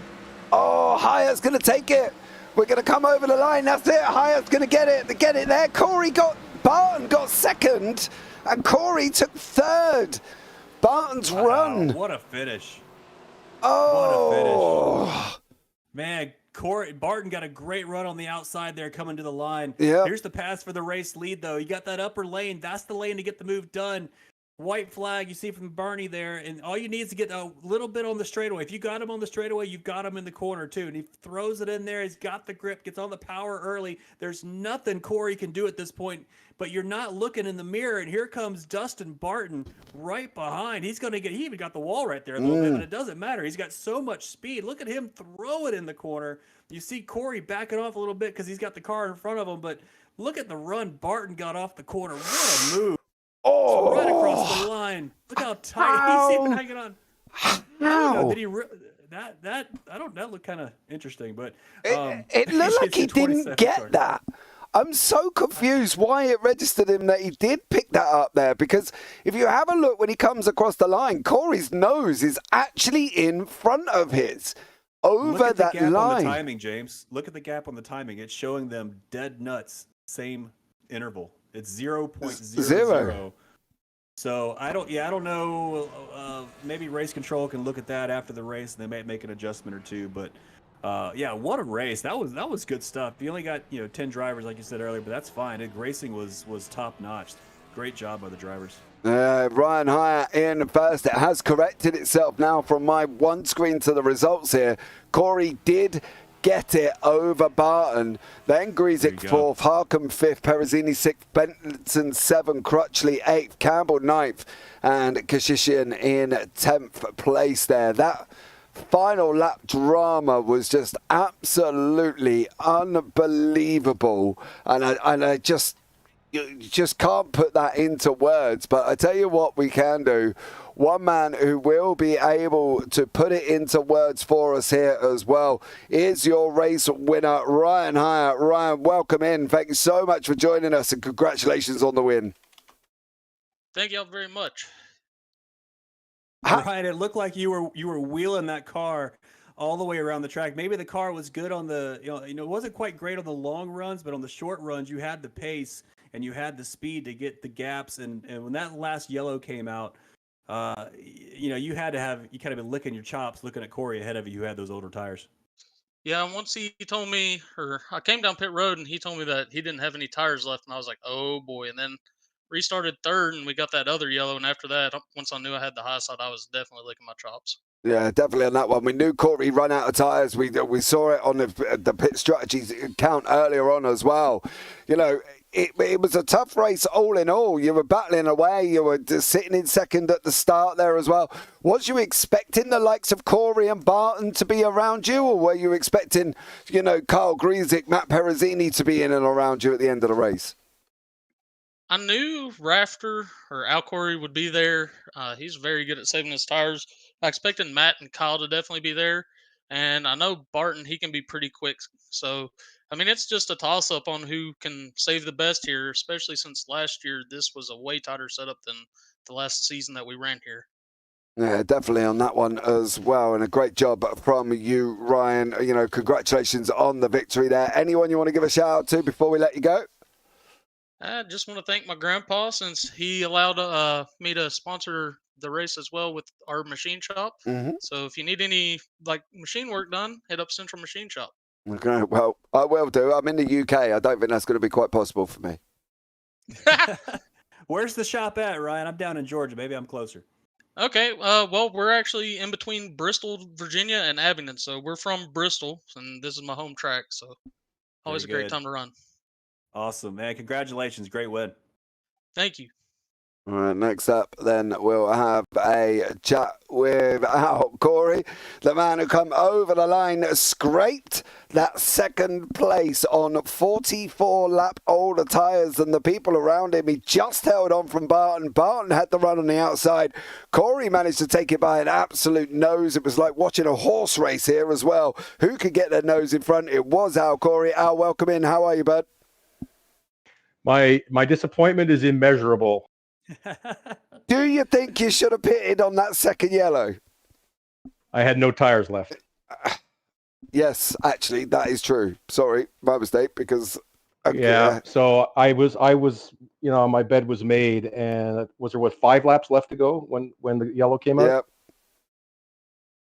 Oh, Hyatt's going to take it. We're going to come over the line. That's it. Hyatt's going to get it. Get it there. Barton got second, and Corey took third. Barton's run. What a finish. Oh. What a finish. Man, Barton got a great run on the outside there coming to the line. Yeah. Here's the pass for the race lead, though. You got that upper lane. That's the lane to get the move done. White flag you see from Bernie there, and all you need is to get a little bit on the straightaway. If you got him on the straightaway, you've got him in the corner too. And he throws it in there. He's got the grip, gets on the power early. There's nothing Corey can do at this point, but you're not looking in the mirror. And here comes Dustin Barton right behind. He even got the wall right there a little bit, but it doesn't matter. He's got so much speed. Look at him throw it in the corner. You see Corey backing off a little bit because he's got the car in front of him, but look at the run Barton got off the corner. What a move. Oh. Right across the line. Look how tight he's even hanging on. I don't know. Did he that looked kind of interesting, but it looked like he didn't get that. I'm so confused why it registered him that he did pick that up there, because if you have a look when he comes across the line, Corey's nose is actually in front of his over that line. Look at the gap on the timing, James. Look at the gap on the timing. It's showing them dead nuts, same interval. It's 0.00. So I don't know. Maybe race control can look at that after the race, and they may make an adjustment or two. But yeah, what a race! That was good stuff. You only got 10 drivers, like you said earlier, but that's fine. Racing was top notch. Great job by the drivers. Ryan Hyatt in first. It has corrected itself now from my one screen to the results here. Corey did get it over Barton. Then Griesick fourth, Harcombe fifth, Perezzini sixth, Benson seventh, Crutchley eighth, Campbell ninth, and Kashishian in 10th place there. That final lap drama was just absolutely unbelievable, and I just you just can't put that into words. But I tell you what we can do. One man who will be able to put it into words for us here as well is your race winner, Ryan Hyatt. Ryan, welcome in. Thank you so much for joining us, and congratulations on the win. Thank you all very much. Ryan, it looked like you were wheeling that car all the way around the track. Maybe the car was good on the, it wasn't quite great on the long runs, but on the short runs, you had the pace and you had the speed to get the gaps. And when that last yellow came out, you kind of been licking your chops looking at Corey ahead of you who had those older tires. Yeah, once he told me, or I came down pit road and he told me that he didn't have any tires left, and I was like, oh boy. And then restarted third and we got that other yellow, and after that, once I knew I had the high side, I was definitely licking my chops. Yeah, definitely on that one. We knew Corey run out of tyres. We saw it on the pit strategies count earlier on as well. It was a tough race all in all. You were battling away. You were sitting in second at the start there as well. Was you expecting the likes of Corey and Barton to be around you, or were you expecting, Carl Griesick, Matt Perezzini to be in and around you at the end of the race? I knew Rafter or Al Corey would be there. He's very good at saving his tires. I expected Matt and Kyle to definitely be there. And I know Barton, he can be pretty quick. So, it's just a toss-up on who can save the best here, especially since last year this was a way tighter setup than the last season that we ran here. Yeah, definitely on that one as well. And a great job from you, Ryan. Congratulations on the victory there. Anyone you want to give a shout-out to before we let you go? I just want to thank my grandpa, since he allowed me to sponsor the race as well with our machine shop. Mm-hmm. So if you need any machine work done, hit up Central Machine Shop. Okay, well, I will do. I'm in the UK. I don't think that's going to be quite possible for me. Where's the shop at, Ryan? I'm down in Georgia. Maybe I'm closer. Okay, well, we're actually in between Bristol, Virginia, and Abingdon. So we're from Bristol, and this is my home track. So always a great time to run. Awesome, man. Congratulations. Great win. Thank you. All right, next up, then we'll have a chat with Al Corey, the man who come over the line, scraped that second place on 44-lap older tyres than the people around him. He just held on from Barton. Barton had the run on the outside. Corey managed to take it by an absolute nose. It was like watching a horse race here as well. Who could get their nose in front? It was Al Corey. Al, welcome in. How are you, bud? My disappointment is immeasurable. Do you think you should have pitted on that second yellow? I had no tires left. Yes, actually, that is true. Sorry, my mistake. Because yeah, so I was, my bed was made, and was there 5 laps left to go when the yellow came out? Yep.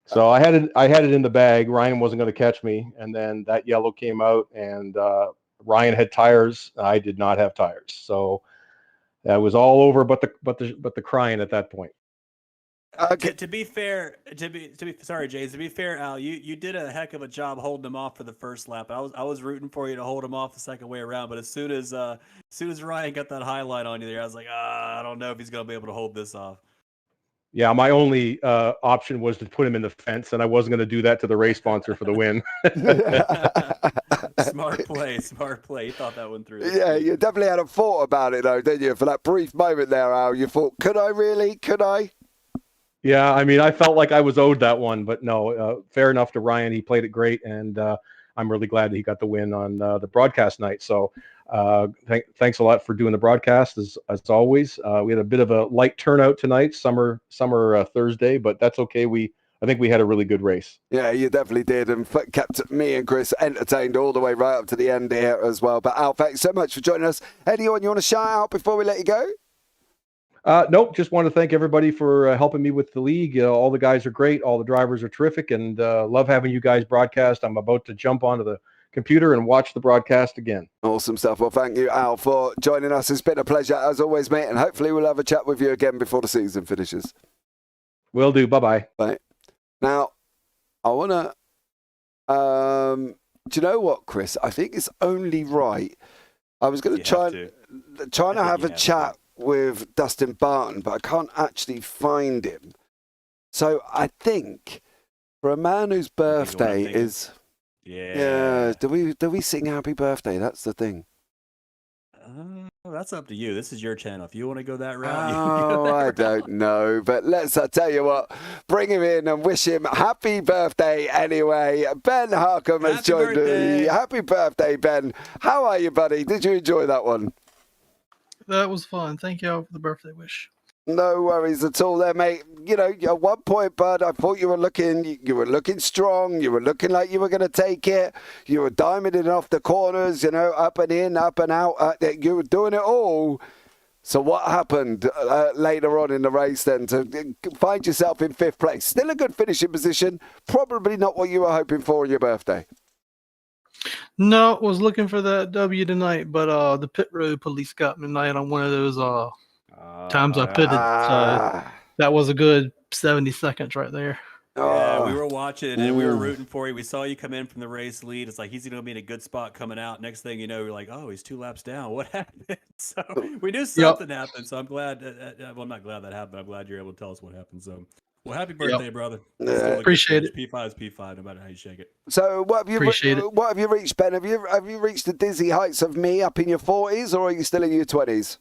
So I had it in the bag. Ryan wasn't going to catch me, and then that yellow came out, and Ryan had tires. I did not have tires, so that was all over. But the crying at that point. To be fair, sorry, James. To be fair, Al, you did a heck of a job holding him off for the first lap. I was rooting for you to hold him off the second way around, but as soon as Ryan got that highlight on you there, I was like, I don't know if he's gonna be able to hold this off. Yeah, my only option was to put him in the fence, and I wasn't going to do that to the race sponsor for the win. Smart play. You thought that one through. Yeah, you definitely had a thought about it, though, didn't you? For that brief moment there, Al, you thought, could I really? Could I? Yeah, I mean, I felt like I was owed that one, but no, fair enough to Ryan. He played it great, and I'm really glad that he got the win on the broadcast night. So thanks a lot for doing the broadcast, as always. We had a bit of a light turnout tonight, summer Thursday, but that's okay. I think we had a really good race. Yeah, you definitely did, and kept me and Chris entertained all the way right up to the end here as well. But Al, thanks so much for joining us. Anyone you want to shout out before we let you go? Nope, just want to thank everybody for helping me with the league. All the guys are great. All the drivers are terrific, and love having you guys broadcast. I'm about to jump onto the computer and watch the broadcast again. Awesome stuff. Well, thank you, Al, for joining us. It's been a pleasure, as always, mate, and hopefully we'll have a chat with you again before the season finishes. Will do. Bye-bye. Bye. Now, I want to... do you know what, Chris? I think it's only right. I was going to try to have a chat with Dustin Barton, but I can't actually find him. So I think for a man whose birthday is... Yeah. Do we sing happy birthday? That's the thing. That's up to you. This is your channel. If you want to go that route, I don't know. But I tell you what, bring him in and wish him happy birthday anyway. Ben Harkham has joined us. Happy birthday, Ben. How are you, buddy? Did you enjoy that one? That was fun. Thank you all for the birthday wish. No worries at all there, mate. You know, at one point, bud, I thought you were looking strong. You were looking like you were going to take it. You were diamonding it off the corners, up and in, up and out. You were doing it all. So what happened later on in the race then to find yourself in 5th place? Still a good finishing position. Probably not what you were hoping for on your birthday. No, was looking for that W tonight, but the pit road police got me tonight on one of those times I pitted. So that was a good 70 seconds right there. Yeah, we were watching and we were rooting for you. We saw you come in from the race lead. It's like he's going to be in a good spot coming out. Next thing you know, you're like, oh, he's 2 laps down. What happened? So we knew something happened. So I'm glad. Well, I'm not glad that happened. I'm glad you're able to tell us what happened. So, well, happy birthday, brother. Appreciate it. P5 is P5, no matter how you shake it. So what have you reached, Ben? Have you reached the dizzy heights of me up in your 40s, or are you still in your 20s?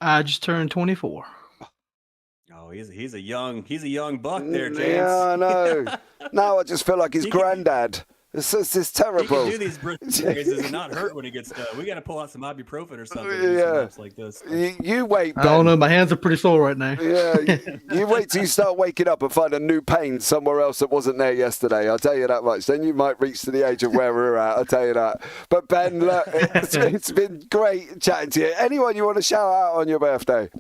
I just turned 24. Oh, he's a young buck there, James. Yeah, I know. Now I just feel like his granddad. It's terrible. He can do these Bristol races and not hurt when he gets done. We got to pull out some ibuprofen or something. Like this. You wait, Ben. I don't know. My hands are pretty sore right now. Yeah, you wait till you start waking up and find a new pain somewhere else that wasn't there yesterday. I'll tell you that much. Then you might reach to the age of where we're at. I'll tell you that. But Ben, look, it's been great chatting to you. Anyone you want to shout out on your birthday?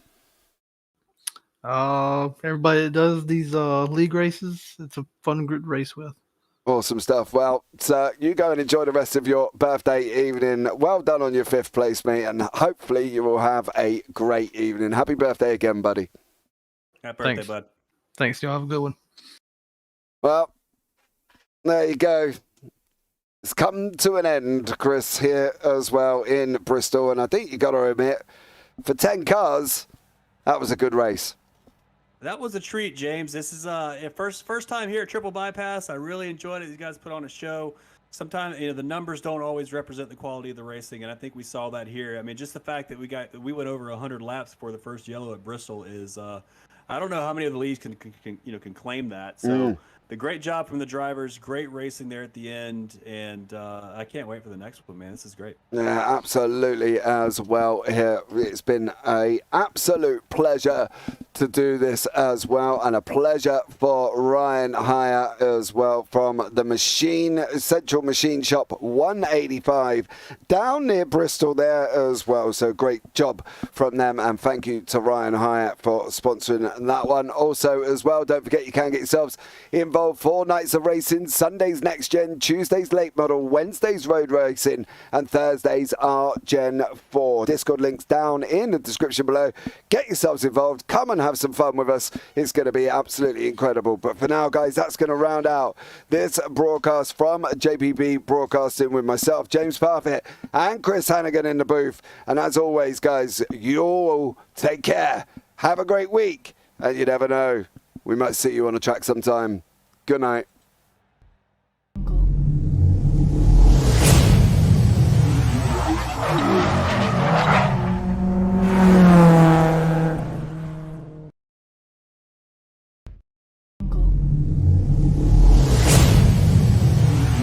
Everybody that does these league races, it's a fun group to race with. Awesome stuff. Well, so you go and enjoy the rest of your birthday evening. Well done on your 5th place, mate, and hopefully you will have a great evening. Happy birthday again, buddy. Happy birthday, bud. Thanks, y'all. Have a good one. Well, there you go. It's come to an end, Chris, here as well in Bristol, and I think you got to admit, for 10 cars, that was a good race. That was a treat, James. This is first time here at Triple Bypass. I really enjoyed it. These guys put on a show. Sometimes the numbers don't always represent the quality of the racing, and I think we saw that here. I mean, just the fact that we went over 100 laps for the first yellow at Bristol is I don't know how many of the leagues can claim that. So the great job from the drivers, great racing there at the end, and I can't wait for the next one, man. This is great. Yeah, absolutely as well here. It's been a absolute pleasure to do this as well, and a pleasure for Ryan Hyatt as well from the Central Machine Shop 185 down near Bristol there as well. So great job from them, and thank you to Ryan Hyatt for sponsoring that one. Also as well, don't forget you can get yourselves involved. 4 nights of racing, Sundays next gen, Tuesdays late model, Wednesdays road racing, and Thursdays are Gen 4. Discord links down in the description below. Get yourselves involved, come and have some fun with us. It's going to be absolutely incredible. But for now, guys, that's going to round out this broadcast from JPB Broadcasting with myself, James Parfitt, and Chris Hannigan in the booth. And as always, guys, you all take care. Have a great week. And you never know, we might see you on the track sometime. Good night.